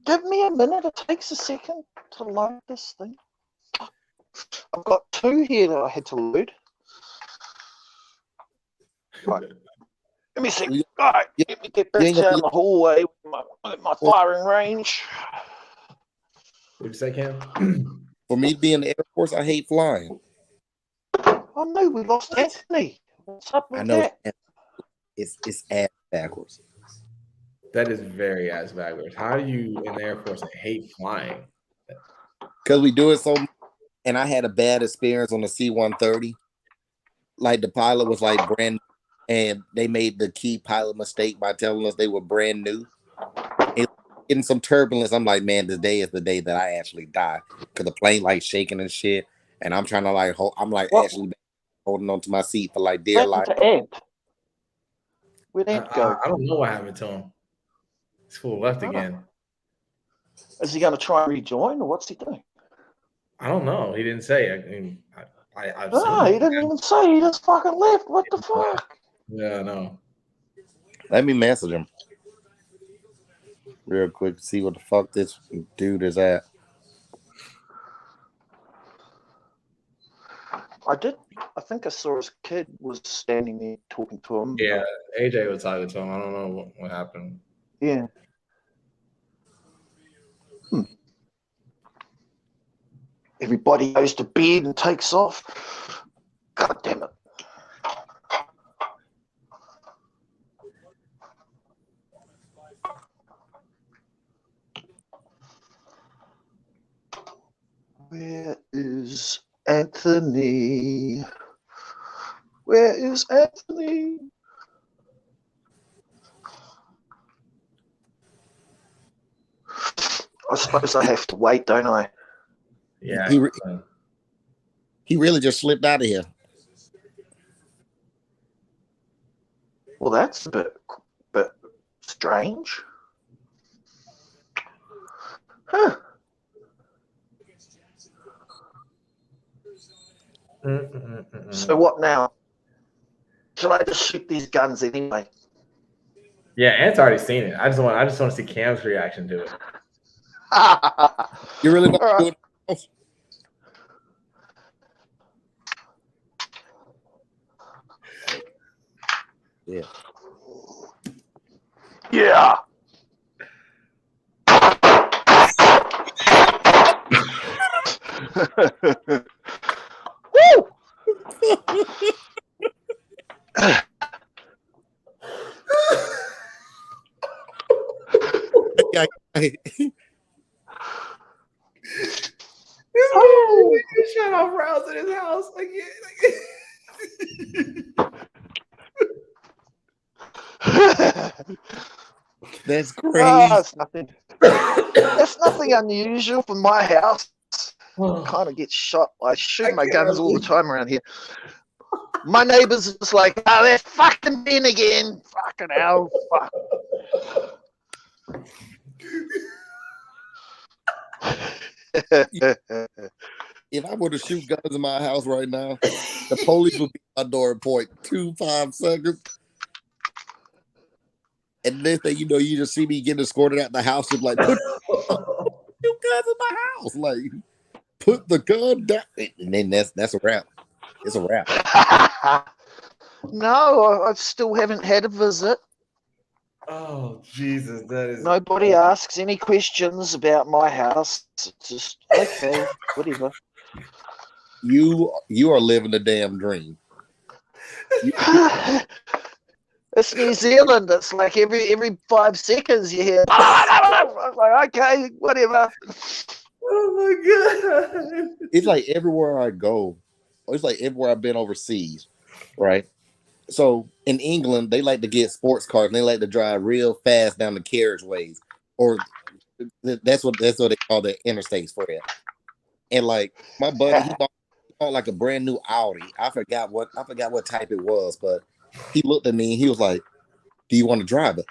give me a minute. It takes a second to load this thing. I've got 2 here that I had to load. Right. Let me see. All right, let me get back down the hallway with my firing range. What'd you say, Cam? For me being in the Air Force, I hate flying. Oh no, we lost Anthony. What's up with that? It's ass backwards. That is very ass backwards. How do you in the Air Force hate flying? Because we do it so much. And I had a bad experience on the C-130. Like the pilot was like brand, and they made the key pilot mistake by telling us they were brand new. In some turbulence, I'm like, man, today is the day that I actually die because the plane like shaking and shit, and I'm trying to like hold. I'm like actually holding on to my seat for like dear life. To Ant? Where'd Ant go? I don't know what happened to him. This fool left again. Is he going to try and rejoin, or what's he doing? I don't know. He didn't say. I mean, I've No, he didn't even say. He just fucking left. What the fuck? Yeah, no. Let me message him real quick to see what the fuck this dude is at. I think I saw his kid was standing there talking to him. Yeah, AJ was talking to him. I don't know what happened. Yeah. Everybody goes to bed and takes off. God damn it. Where is Anthony? Where is Anthony? I suppose I have to wait, don't I? Yeah. He really just slipped out of here. Well, that's a bit strange. Huh. So what now? Shall I just shoot these guns anyway? Yeah, Ant's already seen it. I just want to see Cam's reaction to it. You really not All doing right. Yeah. Yeah. Woo! Oh, he shut off rounds in his house. That's crazy. It's nothing. That's nothing unusual for my house. I kind of get shot. I shoot my guns all the time around here. My neighbors are just like, oh, they're fucking in again. Fucking hell. Fuck. If I were to shoot guns in my house right now, the police would be at my door in 0.25 seconds. And then thing you know, you just see me getting escorted out the house with like, put two guns in my house. Like, put the gun down. And then that's a wrap. It's a wrap. No, I still haven't had a visit. Oh, Jesus. That is. Nobody asks any questions about my house. It's just, okay, whatever. You are living the damn dream. It's New Zealand. It's like every 5 seconds you hear. I'm like, okay, whatever. Oh my God. It's like everywhere I go, it's like everywhere I've been overseas, right? So in England, they like to get sports cars and they like to drive real fast down the carriageways, or that's what they call the interstates for that. And like my buddy, he bought like a brand new Audi. I forgot what type it was, but he looked at me and he was like, "Do you want to drive it?"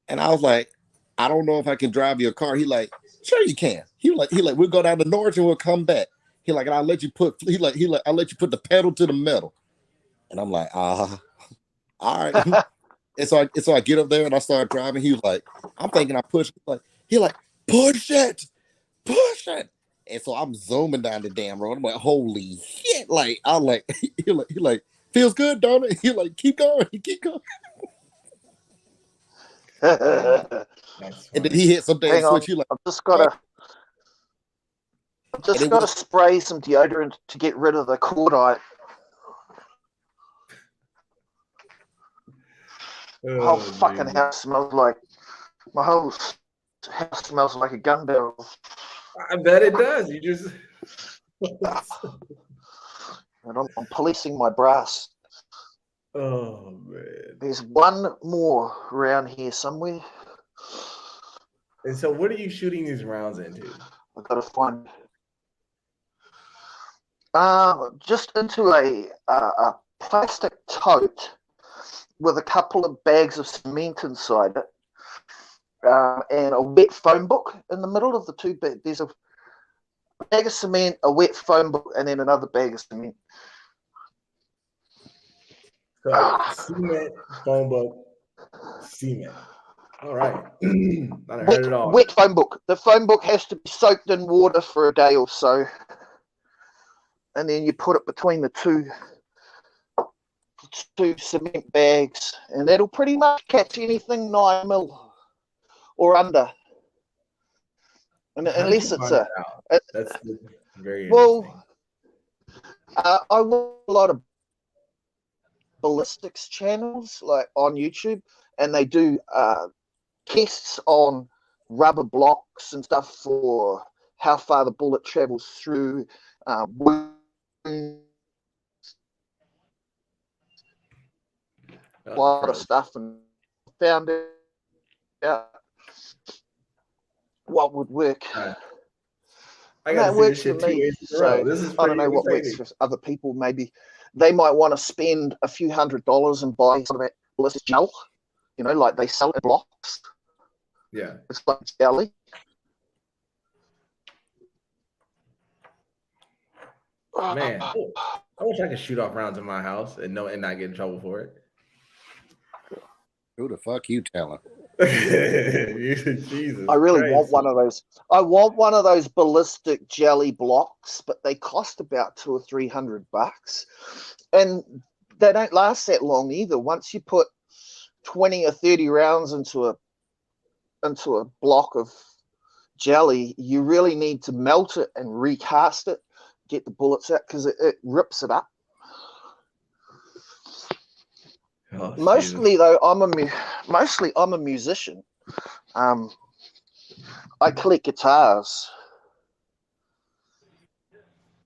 And I was like, "I don't know if I can drive your car." He like, "Sure you can." He like, we'll go down to Norwich and we'll come back. He like, and I'll let you put I'll let you put the pedal to the metal. And I'm like, all right. and so I get up there and I start driving. He was like, I'm thinking I push. He like, push it. And so I'm zooming down the damn road. I'm like, holy shit! Like I'm like, he like, feels good, don't it? He like, keep going. And then he hit some damn switch. He like, I've just got to spray some deodorant to get rid of the cordite. Whole fucking house smells like My whole house smells like a gun barrel. I bet it does. You just. And I'm policing my brass. Oh man. There's one more around here somewhere. And so, what are you shooting these rounds into? I've got to find. Just into a plastic tote with a couple of bags of cement inside it, and a wet phone book in the middle of the two bags. There's a bag of cement, a wet phone book, and then another bag of cement. So, cement, phone book, cement. All right. I heard it all. Wet phone book. The phone book has to be soaked in water for a day or so. And then you put it between the two cement bags, and that'll pretty much catch anything 9 mil or under. And unless it's that's very well, I watch a lot of ballistics channels like on YouTube, and they do tests on rubber blocks and stuff for how far the bullet travels through. A lot of stuff, and found out what would work. That works for me. So I don't know what works for other people. Maybe they might want to spend a few $100s and buy some of that ballistic gel. You know, like they sell it in blocks. Yeah, it's like jelly. Man, I wish I could shoot off rounds in my house and not get in trouble for it. Who the fuck you telling? Jesus I really Christ. want one of those. I want one of those ballistic jelly blocks, but they cost about $200 or $300, and they don't last that long either. Once you put 20 or 30 rounds into a block of jelly, you really need to melt it and recast it, get the bullets out, because it rips it up. Oh, mostly Jesus. though, I'm a musician. I collect guitars.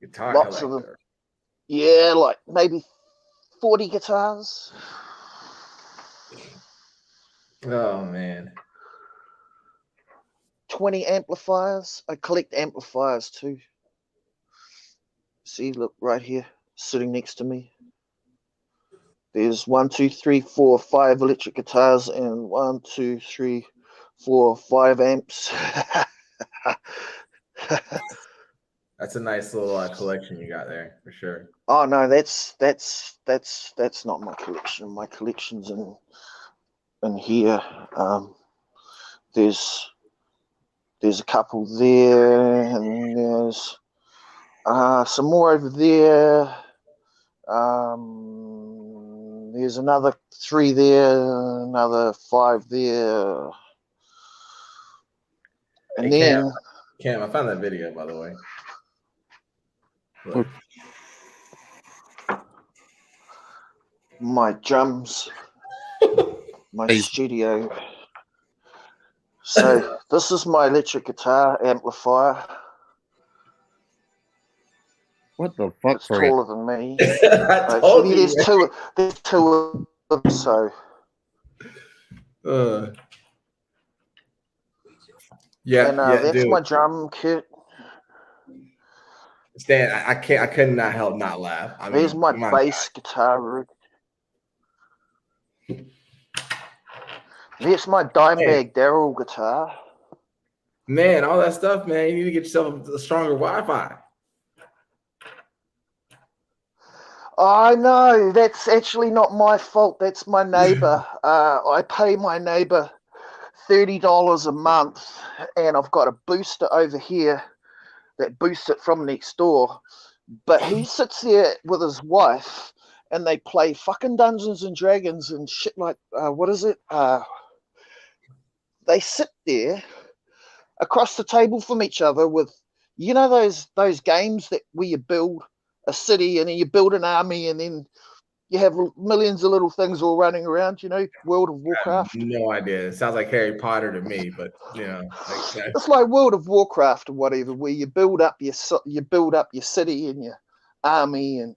Guitar Lots collector. of them. Yeah, like maybe 40 guitars. Oh man. 20 amplifiers. I collect amplifiers too. See, look right here, sitting next to me. There's 1, 2, 3, 4, 5 electric guitars and 1, 2, 3, 4, 5 amps. That's a nice little collection you got there for sure. Oh no, that's not my collection. My collection's in here. There's a couple there, and there's some more over there. There's another 3 there, another 5 there, and Hey, then Cam, I found that video, by the way. Look. My drums, my studio. So this is my electric guitar amplifier. What the fuck? It's taller than me. I told you, there's two of them, so. Yeah, and that's my drum kit. Stan, I could not help not laugh. I mean, there's my bass guitar rig. There's my Dimebag Daryl guitar. Man, all that stuff, man. You need to get yourself a stronger Wi-Fi. I know, that's actually not my fault. That's my neighbor. I pay my neighbor $30 a month, and I've got a booster over here that boosts it from next door. But he sits there with his wife, and they play fucking Dungeons and Dragons and shit like, what is it? They sit there across the table from each other with, you know, those games that where you build a city and then you build an army and then You have millions of little things all running around. You know, World of Warcraft. No idea. It sounds like Harry Potter to me, but like that. It's like World of Warcraft or whatever, where you build up your city and your army, and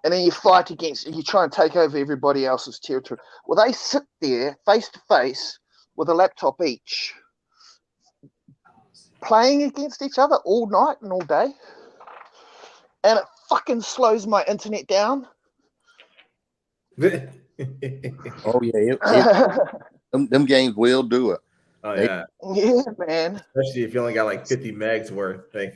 then you fight against, you try and take over everybody else's territory. Well, they sit there face to face with a laptop each, playing against each other all night and all day, and it fucking slows my internet down. Oh yeah, them games will do it. Oh yeah, yeah, man. especially if you only got like 50 megs worth. Like,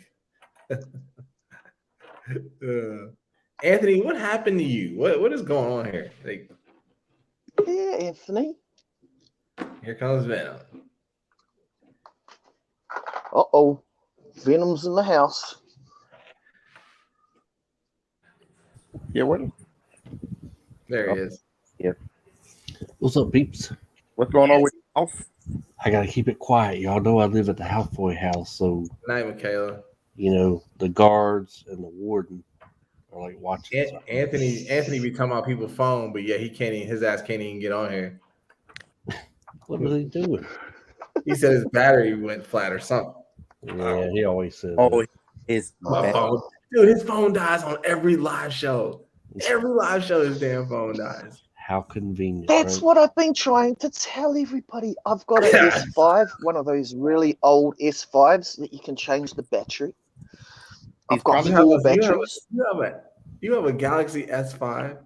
Anthony, what happened to you? What is going on here? Like, Yeah, Anthony. here comes Venom. Uh-oh. Venom's in the house. Yeah, what? There he is. What's up, peeps? What's going on with off? I gotta keep it quiet. Y'all know I live at the halfway house, so Night, Michaela. the guards and the warden are like watching. Anthony be talking about people's phone, but yeah, his ass can't even get on here. What are they doing? He said his battery went flat or something. Yeah, he always says. Oh, his My phone. Dude, his phone dies on every live show. Every live show, his damn phone dies. How convenient. That's right? what I've been trying to tell everybody. I've got an S5, one of those really old S5s that you can change the battery. I've got probably- four batteries. You have a Galaxy S5.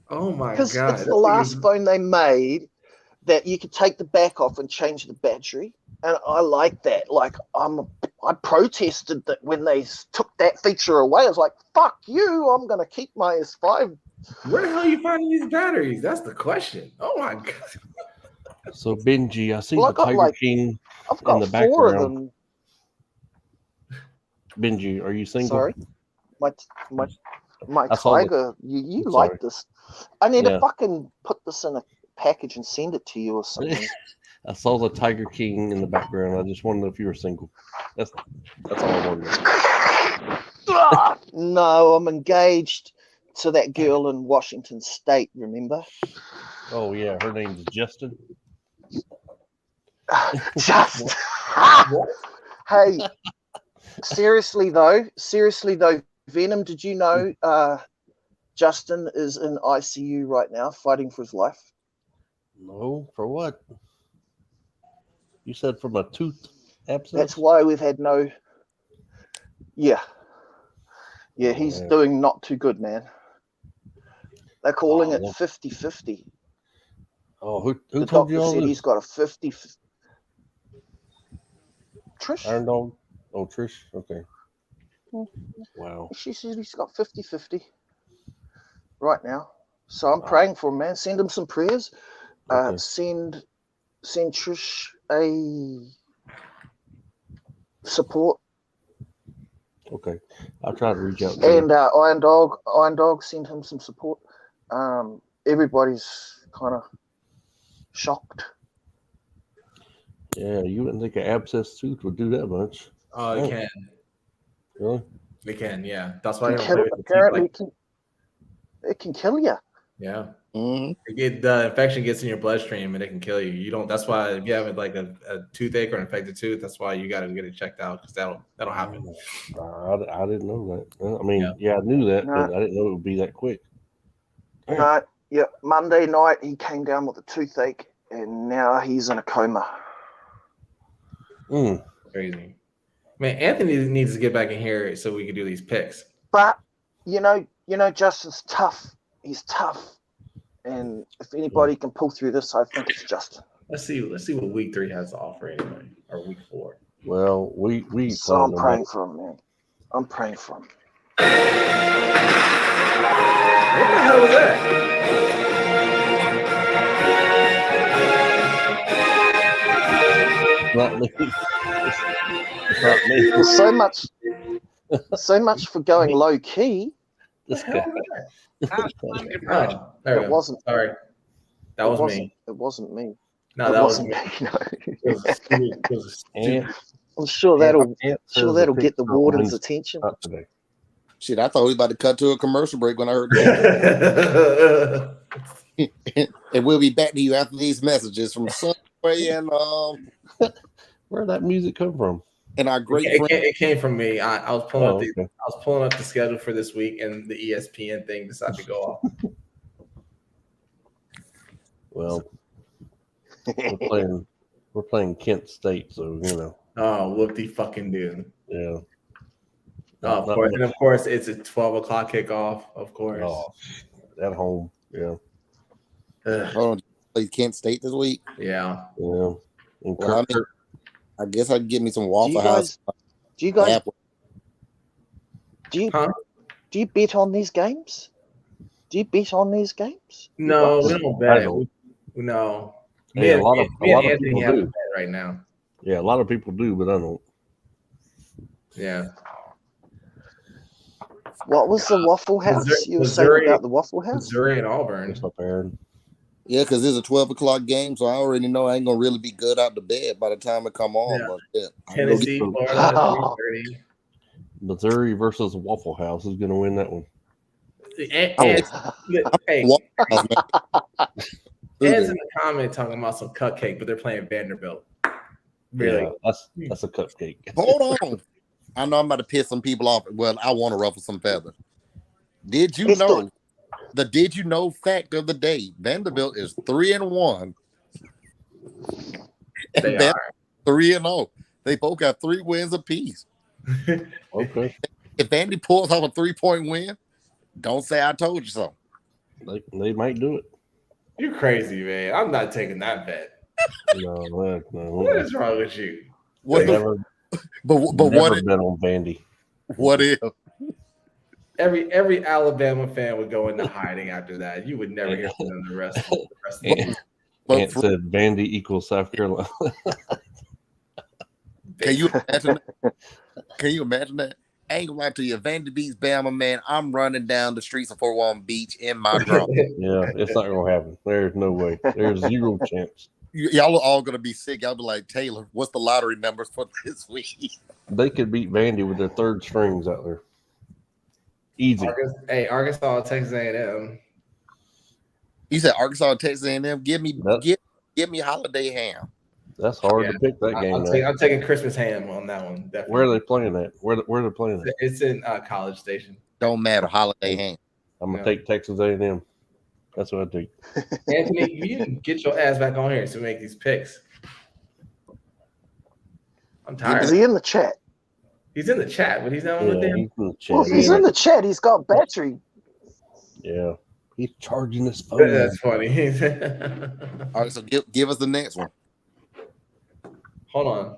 Oh my Because god! it's the last phone they made that you could take the back off and change the battery. And I like that. Like I protested that when they took that feature away. I was like, fuck you, I'm gonna keep my S5. Where the hell are you finding these batteries? That's the question. Oh my god! So Benji, I see Well, I the got, Tiger like, King I've got the four of background. them. Benji, are you single? Sorry. My I saw the- Tiger, you I'm like sorry. this. I need Yeah. to fucking put this in a package and send it to you or something. I saw the Tiger King in the background. I just wanted to know if you were single. That's all I wanted to know. No, I'm engaged to that girl in Washington State, remember? Oh yeah, her name's Justin. Just hey, seriously though, Venom, did you know Justin is in ICU right now fighting for his life? No, for what? You said from a tooth abscess? That's why we've had no. Yeah, he's Yeah. doing not too good, man. They're calling it well- 50-50. Oh, who The told you doctor all said this? he's got a 50. Trish, Iron Dog? Oh, Trish? Okay. Mm. Wow. she said he's got 50-50 right now. So I'm Wow. praying for him, man. Send him some prayers. Okay. Send Trish a support, Okay. I'll try to reach out to and Iron Dog, send him some support. Everybody's kind of shocked. you. Yeah, you wouldn't think an abscess tooth would do that much. Oh, they can. Really? They can. Yeah, that's why I It don't can play kill, with the teeth. apparently, Like, it can kill you. yeah, Mhm. the infection gets in your bloodstream and it can kill you. You don't. That's why if you have like a toothache or an infected tooth, that's why you got to get it checked out because that'll happen. I didn't know that. I mean, Yeah. yeah, I knew that, No. but I didn't know it would be that quick. No, yeah. Monday night he came down with a toothache, and now he's in a coma. Mm. Crazy. Man, Anthony needs to get back in here so we can do these picks. But you know, Justin's tough. He's tough, and if anybody can pull through this, I think it's Justin. Let's see what week 3 has to offer anyway, or week 4. Well, we So I'm plan praying for him, man. I'm praying for him. What the hell was that? Not me. It's not me. Well, so much for going low key. This What the guy. hell was that? Oh, there we It go. wasn't. Sorry, that It was wasn't. me. It wasn't me. No, It that was wasn't me. me. No. It was a stupid- And I'm sure Ant that'll says get the picture warden's wins attention. up today. Shit, I thought we was about to cut to a commercial break when I heard that. And we'll be back to you after these messages from Sunway Where'd that music come from? and our great friend. It came from me. I was pulling up okay. I was pulling up the schedule for this week, and the ESPN thing decided to go off. Well, we're playing Kent State, so you know. Oh, whoop-de fucking do. Yeah. Of course, and of course, it's a 12 o'clock kickoff. Of course. Oh, at home. Yeah. Ugh, Hold on, play Kent State this week. yeah. Yeah. And Well, I guess I can get me some Do Waffle you House. guys? Do you guys? Apple. Huh? Do you bet on these games? Do you bet on these games? No, we guys? don't I bet. don't. No. Hey, Me a and lot of Anthony people have a do. bet right now. Yeah, a lot of people do, but I don't. Yeah. What was the Waffle House? You were saying Missouri- about the Waffle House? Missouri and Auburn. What's up, Aaron? Yeah, because it's a 12 o'clock game, so I already know I ain't gonna really be good out the bed by the time it come on. Yeah. But yeah, I can go get- Tennessee, Florida, Oh. 3:30. Missouri versus Waffle House is going to win that one. And hey, Waffle House, man. Ed's in the comment talking about some cupcake, but they're playing Vanderbilt. Really? Yeah, that's a cupcake. Hold on. I know I'm about to piss some people off. Well, I want to ruffle some feathers. Did you It's know the did you know fact of the day? Vanderbilt is 3-1. And They Van- are. 3-0. They both got 3 wins apiece. Okay, If Vandy pulls off a 3-point win, don't say I told you so. they might do it. You're crazy, man. I'm not taking that bet. No. What is wrong with you? What the, Never, but never what if, bet on Vandy. what if Every Alabama fan would go into hiding after that. You would never hear from them the rest of the Ant, but Ant said Vandy equals South Carolina. can you imagine that? Can you imagine that? I ain't gonna lie to you. If Vandy beats Bama, man, I'm running down the streets of Fort Walton Beach in my drum. Yeah, it's not going to happen. There's no way. There's zero chance. Y'all are all gonna be sick. Y'all be like, Taylor, what's the lottery numbers for this week? They could beat Vandy with their third strings out there. Easy. Arkansas, Texas A&M. You said Arkansas, Texas A&M. Give me Yep. Holiday Ham. That's hard Yeah, to pick that game. I'm taking Christmas ham on that one. Definitely. Where are they playing at? Where are they playing at? It's in College Station. Don't matter. Holiday Ham. I'm gonna Yeah. take Texas A&M. That's what I take. Anthony, you need to get your ass back on here to make these picks. I'm tired. Is he in the chat? He's in the chat, but he's not on Yeah, the damn. he's in the chat. Well, if he's in the chat, he's got battery. Yeah, he's charging his phone. That's funny. All right, so give us the next one. Hold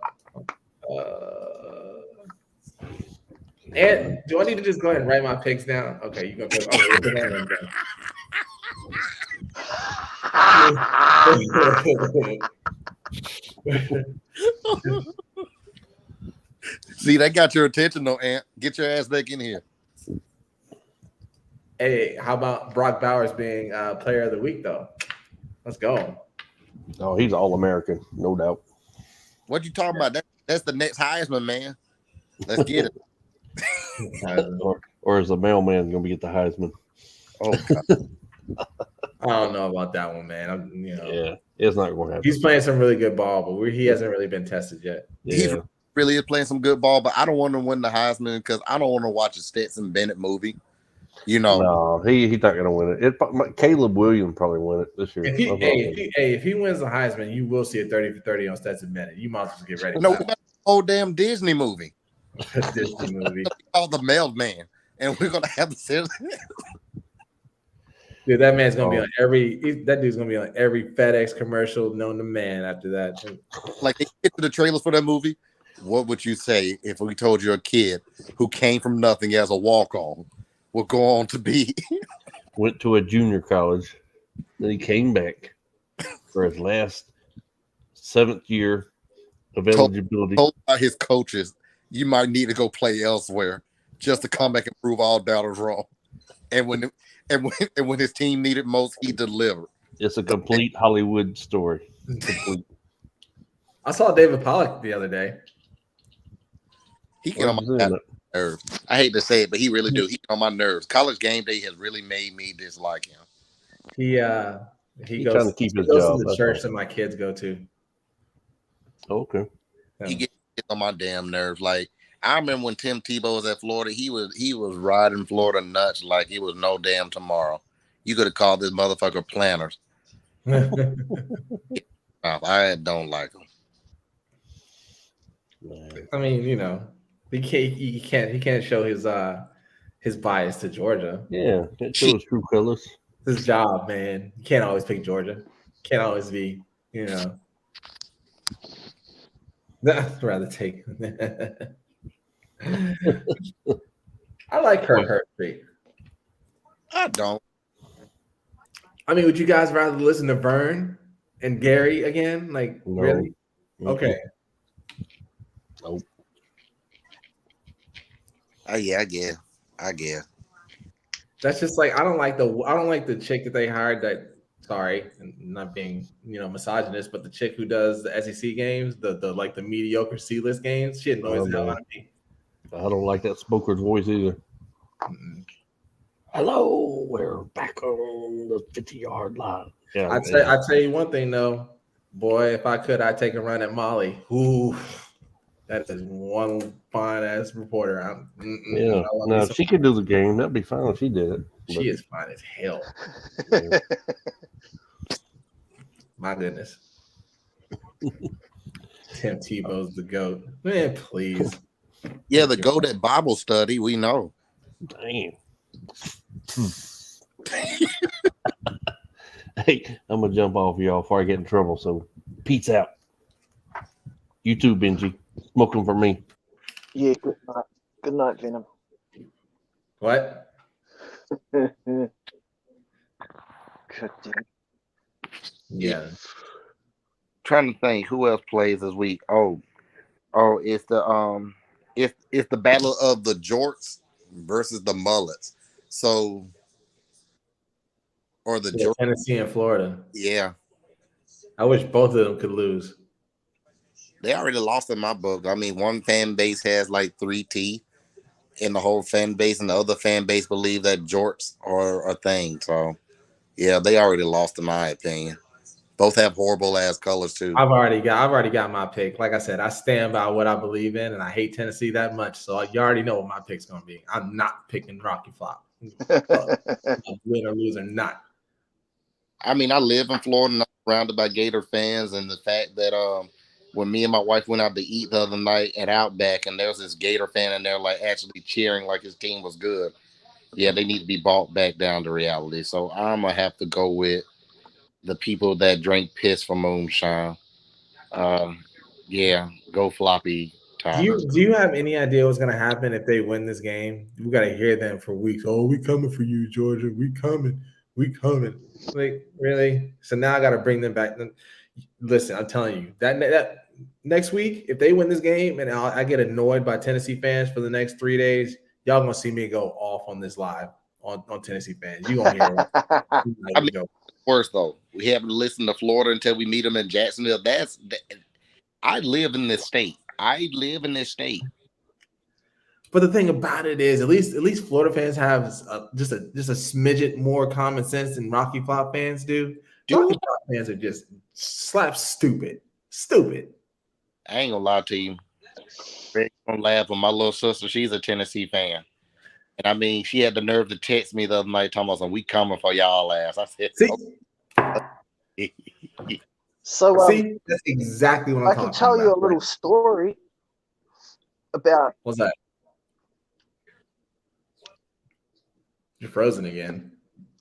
on. And do I need to just go ahead and write my picks down? Okay, you go. Put Aaron down. See, that got your attention, though, Ant. Get your ass back in here. Hey, how about Brock Bowers being player of the week, though? Let's go. Oh, he's all American, no doubt. What you talking about? That's the next Heisman, man. Let's get it. Or is the mailman gonna be at the Heisman? Oh, God. I don't know about that one, man. Yeah, it's not going to happen. He's playing some really good ball, but he hasn't really been tested yet. Yeah, Really is playing some good ball, but I don't want to win the Heisman because I don't want to watch a Stetson Bennett movie. You know, no, he's not going to win it. Caleb Williams probably win it this year. If he wins the Heisman, you will see a 30 for 30 on Stetson Bennett. You might as well get ready. no, For we got a whole damn Disney movie that Disney movie. called The Mailman, and we're gonna have the Dude, that man's gonna be on that dude's gonna be on every FedEx commercial known to man after that. like they get to the trailers for that movie. What would you say if we told you a kid who came from nothing as a walk-on will go on to be Went to a junior college, then he came back for his last 7th year of eligibility. told by his coaches, you might need to go play elsewhere just to come back and prove all doubters wrong. And when his team needed most, he delivered. It's a complete Hollywood story. Complete. I saw David Pollock the other day. He can nerves. I hate to say it, but he really do. He get on my nerves. College game day has really made me dislike him. He He's goes trying to keep he his goes job. to the That's church all. that my kids go to. Okay. He gets on my damn nerves. Like I remember when Tim Tebow was at Florida, he was riding Florida nuts like it was no damn tomorrow. You could have called this motherfucker planners. I don't like him. Man. I mean, he can't show his bias to Georgia. Yeah, it shows true colors. It's his job, man. You can't always pick Georgia. Can't always be, I'd rather take. I like Kirk Herbstreit. I don't. I mean, would you guys rather listen to Vern and Gary again? Like, No. really? Okay. Nope. Yeah, I guess. That's just like I don't like the chick that they hired. That sorry, not being misogynist, but the chick who does the SEC games, the mediocre C-list games, she annoys the hell out of me. I don't like that smoker's voice either. Mm-mm. Hello, we're back on the 50-yard line. Yeah, I tell you one thing though, boy, if I could, I'd take a run at Molly. Ooh, that is one fine ass reporter. Yeah, no, if she could do the game, that'd be fine if she did it. She is fine as hell. Yeah. My goodness. Tim Tebow's the GOAT. Man, please. Yeah, the GOAT at Bible study, we know. Damn. Hey, I'm gonna jump off y'all before I get in trouble. So, peace out. You too, Benji. Smoking for me. Yeah, good night. Good night, Venom. What? Good damn. Yeah. Trying to think who else plays this week. Oh, it's the it's the battle of the jorts versus the mullets. So, or the jorts. Tennessee and Florida. Yeah, I wish both of them could lose. they already lost in my book. I mean, one fan base has like 3 teeth in the whole fan base, and the other fan base believe that jorts are a thing. So, yeah, they already lost in my opinion. Both have horrible ass colors too. I've already got my pick. Like I said, I stand by what I believe in, and I hate Tennessee that much. So you already know what my pick's gonna be. I'm not picking Rocky Flop. Win or lose or not. I mean, I live in Florida and I'm surrounded by Gator fans, and the fact that when me and my wife went out to eat the other night at Outback, and there was this Gator fan in there like actually cheering like his team was good. Yeah, they need to be brought back down to reality. So I'm gonna have to go with the people that drink piss from moonshine. Yeah, go floppy. Do you have any idea what's gonna happen if they win this game? We gotta hear them for weeks. Oh, we coming for you, Georgia. We coming. Like, really? So now I gotta bring them back. Listen, I'm telling you that next week, if they win this game and I get annoyed by Tennessee fans for the next 3 days, y'all gonna see me go off on this live on Tennessee fans. You gonna hear I mean, worse though, we haven't listened to Florida until we meet them in Jacksonville. I live in this state. But the thing about it is, at least Florida fans have just a smidget more common sense than Rocky Flop fans do. Rocky Flop fans are just slap stupid. I ain't gonna lie to you. Greg's gonna laugh when my little sister, she's a Tennessee fan. And I mean, she had the nerve to text me the other night talking about, we coming for y'all ass. I said, see? So see, that's exactly what I'm talking about. I can tell you a little story about. What's that? You're frozen again.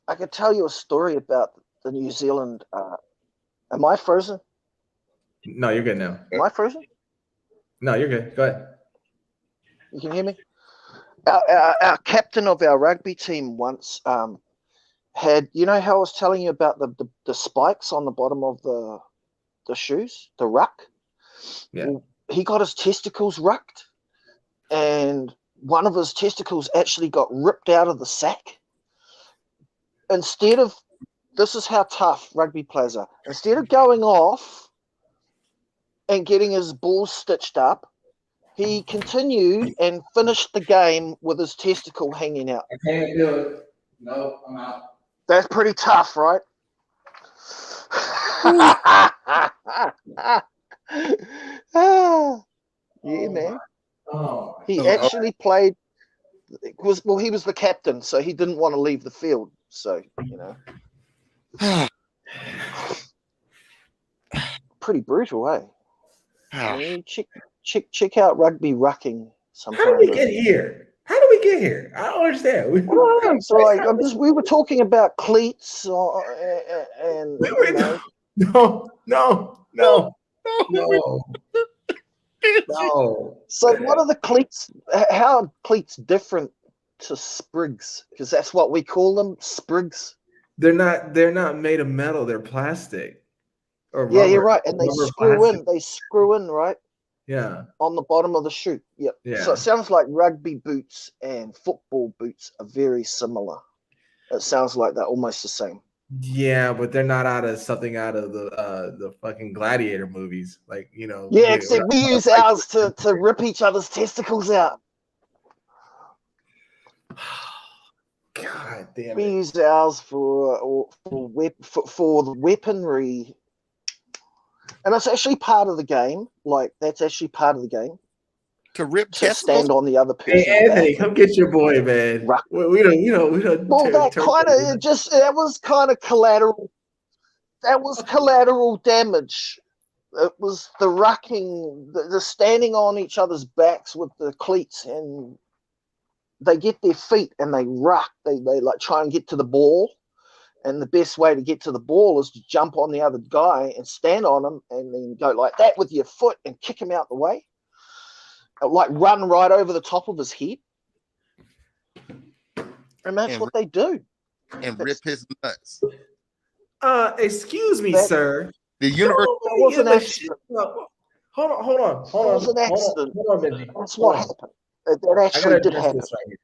I could tell you a story about the New Zealand. Am I frozen? No, you're good now. Am I frozen? No, you're good. Go ahead. You can hear me? Our captain of our rugby team once had, you know how I was telling you about the spikes on the bottom of the shoes, the ruck? Yeah. Well, he got his testicles rucked, and one of his testicles actually got ripped out of the sack. Instead of, this is how tough rugby players are, instead of going off and getting his balls stitched up, He continued and finished the game with his testicle hanging out. I can't do it. No, I'm out. That's pretty tough, right? Yeah, man. Oh, He actually played. He was the captain, so he didn't want to leave the field. So pretty brutal, eh? Yeah, check out rugby rucking sometime. how did we get here? How did we get here? I don't understand. We were talking about cleats and no. So what are the cleats? How are cleats different to sprigs? Because that's what we call them, sprigs. They're not made of metal. They're plastic. Or Yeah, rubber, you're right. And they screw plastic. in. They screw in, right? Yeah. On the bottom of the shoe. Yep. Yeah. So it sounds like rugby boots and football boots are very similar. It sounds like they're almost the same. Yeah, but they're not something out of the fucking gladiator movies. Like, Yeah, except we use ours to rip each other's testicles out. God damn We it. use ours for the weaponry. And it's actually part of the game. Like, that's actually part of the game. To rip To testicles? stand on the other person's Hey, Anthony, back. come get your boy, man. Right. We don't. Well, that was kind of collateral. That was collateral damage. It was the rucking, the standing on each other's backs with the cleats, and they get their feet and they ruck. They like try and get to the ball, and the best way to get to the ball is to jump on the other guy and stand on him, and then go like that with your foot and kick him out the way, like run right over the top of his head, and that's what they do. And rip his nuts. Excuse me, sir. The universe. That was an accident. Hold on. It was an accident. Hold on, Benji. That's what happened. That actually did happen. Right here.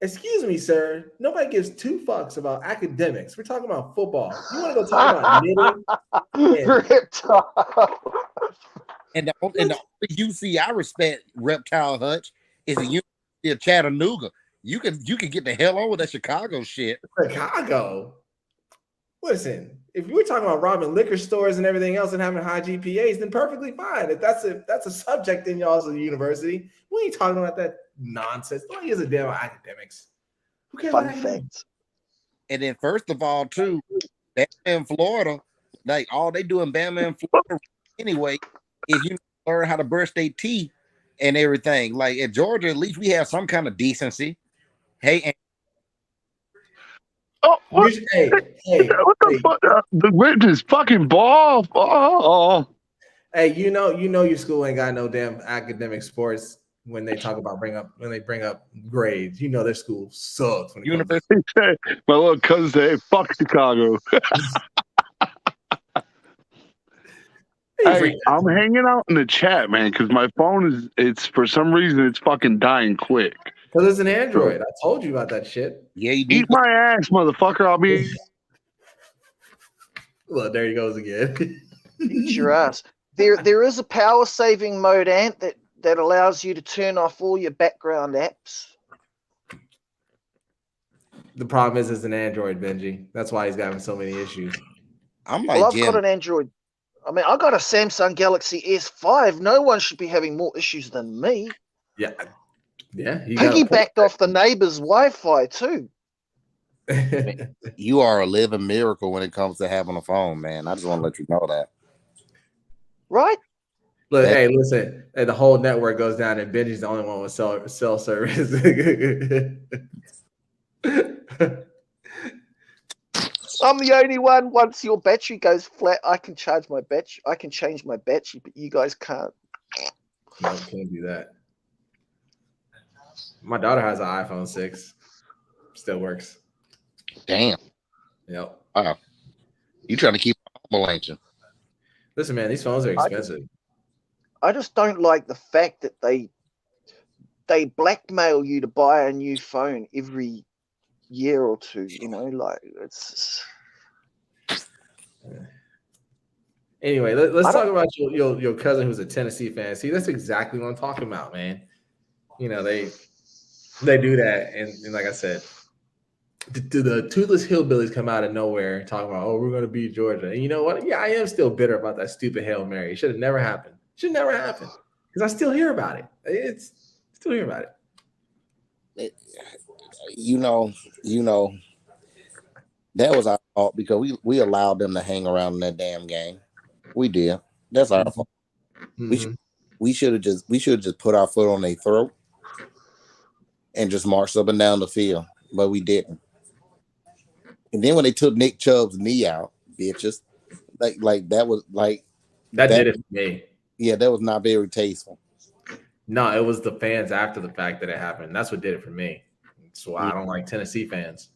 Excuse me, sir. Nobody gives two fucks about academics. We're talking about football. You want to go talk about knitting? Reptile. And the only UC I respect, Reptile Hutch, is the University of Chattanooga. You can get the hell on with that Chicago shit. Chicago. Listen, if you were talking about robbing liquor stores and everything else and having high GPAs, then perfectly fine. If that's a subject in y'all's university, we ain't talking about that nonsense. Don't use a damn academics. Who cares? Fun fact. And then first of all, too, Bama in Florida, like all they do in Bama and Florida anyway, is you learn how to brush their teeth and everything. Like at Georgia, at least we have some kind of decency. Hey, and what? Hey, what the fuck? The whip is fucking ball. Oh. Hey, you know your school ain't got no damn academic sports when they bring up grades. You know their school sucks. When University. My little cousin said, "Fuck Chicago." Hey, I'm hanging out in the chat, man, because my phone it's for some reason it's fucking dying quick. Because it's an Android. I told you about that shit. Yeah, you eat my ass, motherfucker. I'll be. Look, there he goes again. Eat your ass. There is a power saving mode, Ant, that allows you to turn off all your background apps. The problem is it's an Android, Benji. That's why he's having so many issues. I'm like, I've got an Android. I mean, I got a Samsung Galaxy S5. No one should be having more issues than me. Yeah. Piggybacked off the neighbor's Wi-Fi too. You are a living miracle when it comes to having a phone, man. I just want to let you know that. Right? Look, hey, listen. Hey, the whole network goes down, and Benji's the only one with cell service. I'm the only one. Once your battery goes flat, I can charge my battery. I can change my battery, but you guys can't. No, can't do that. My daughter has an iPhone 6. Still works. Damn. Yep. Wow. You trying to keep humble, ain't you? Listen, man, these phones are expensive. I just don't like the fact that they blackmail you to buy a new phone every year or two. You know, like it's. Anyway, let's I talk don't- about your cousin who's a Tennessee fan. See, that's exactly what I'm talking about, man. You know, they do that, and like I said, the toothless hillbillies come out of nowhere talking about, oh, we're going to beat Georgia. And you know what? Yeah, I am still bitter about that stupid Hail Mary. It should have never happened. Should never happen because I still hear about it. It's still hear about it. You know, that was our fault because we allowed them to hang around in that damn game. We did. That's our fault. Mhm. We should have just put our foot on their throat and just marched up and down the field, but we didn't. And then when they took Nick Chubb's knee out, bitches, like that was like That did it for me. yeah, that was not very tasteful. No, it was the fans after the fact that it happened. That's what did it for me. That's why I don't like Tennessee fans.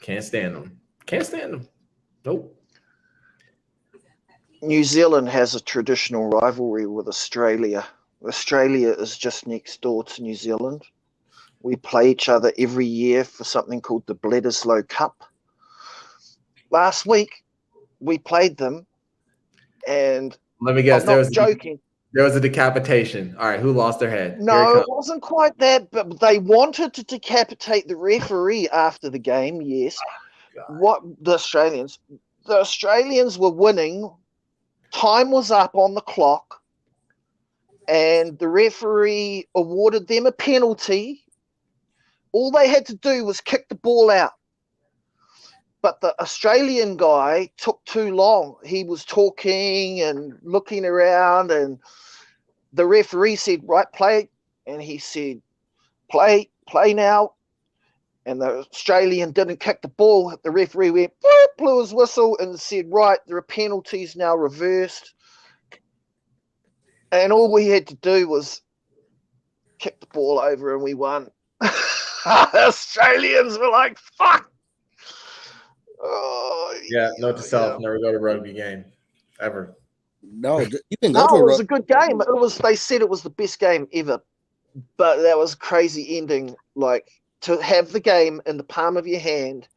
Can't stand them. Can't stand them. Nope. New Zealand has a traditional rivalry with Australia. Australia is just next door to New Zealand. We play each other every year for something called the Bledisloe Cup. Last week, we played them, and Let me guess. I'm not joking. There was a decapitation. All right, who lost their head? No, it wasn't quite that, but they wanted to decapitate the referee after the game, yes. God. The Australians were winning. Time was up on the clock, and the referee awarded them a penalty. All they had to do was kick the ball out. But the Australian guy took too long. He was talking and looking around, and the referee said, right, play. And he said, play now. And the Australian didn't kick the ball. The referee went, blew his whistle and said, right, there are penalties now reversed. And all we had to do was kick the ball over and we won. Australians were like, fuck. Oh, Yeah, note to self, never go to a rugby game. Ever. No, you can go No, to it was a good game. They said it was the best game ever. But that was a crazy ending. Like, to have the game in the palm of your hand,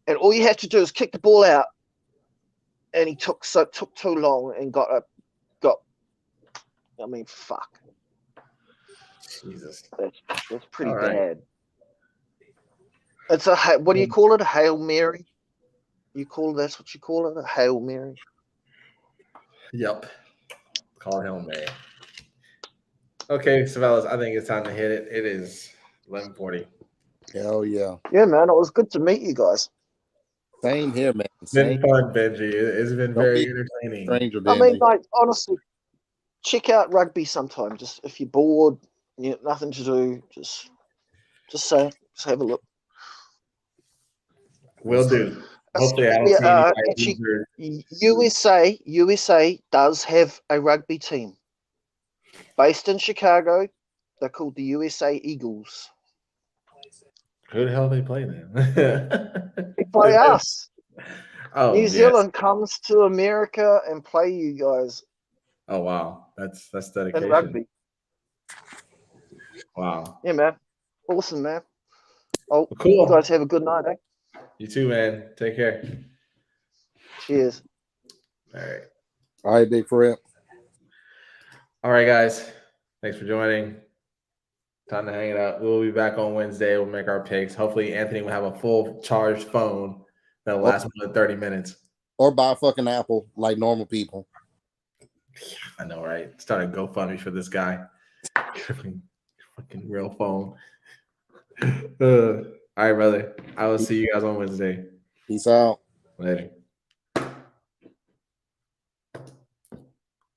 and all you have to do is kick the ball out, and he took too long and got. I mean, fuck. Jesus. That's pretty All right. bad. It's what do you call it? A Hail Mary? That's what you call it? A Hail Mary? Yep. Call it Hail Mary. Okay, so fellas, I think it's time to hit it. It is 11:40. Hell yeah. Yeah, man. It was good to meet you guys. Same here, man. It's been Same fun, Benji. It's been Don't very be entertaining. stranger, I mean, Benji. like, honestly, check out rugby sometime. Just if you're bored, you have nothing to do, just have a look. Will do. Hopefully, I don't see Actually, anybody. USA does have a rugby team based in Chicago. They're called the USA Eagles. Who the hell they play then? They play us. Oh, New Zealand comes to America and play you guys Oh wow, that's in dedication. rugby. Wow. Yeah, man. Awesome, man. Oh, Cool. You guys have a good night, eh? You too, man. Take care. Cheers. All right. All right, big Fred. All right, guys. Thanks for joining. Time to hang it up. We'll be back on Wednesday. We'll make our picks. Hopefully, Anthony will have a full charged phone that'll last more than 30 minutes. Or buy a fucking Apple like normal people. I know, right? Start a GoFundMe for this guy. Fucking real phone. All right, brother. I will see you guys on Wednesday. Peace out. Later.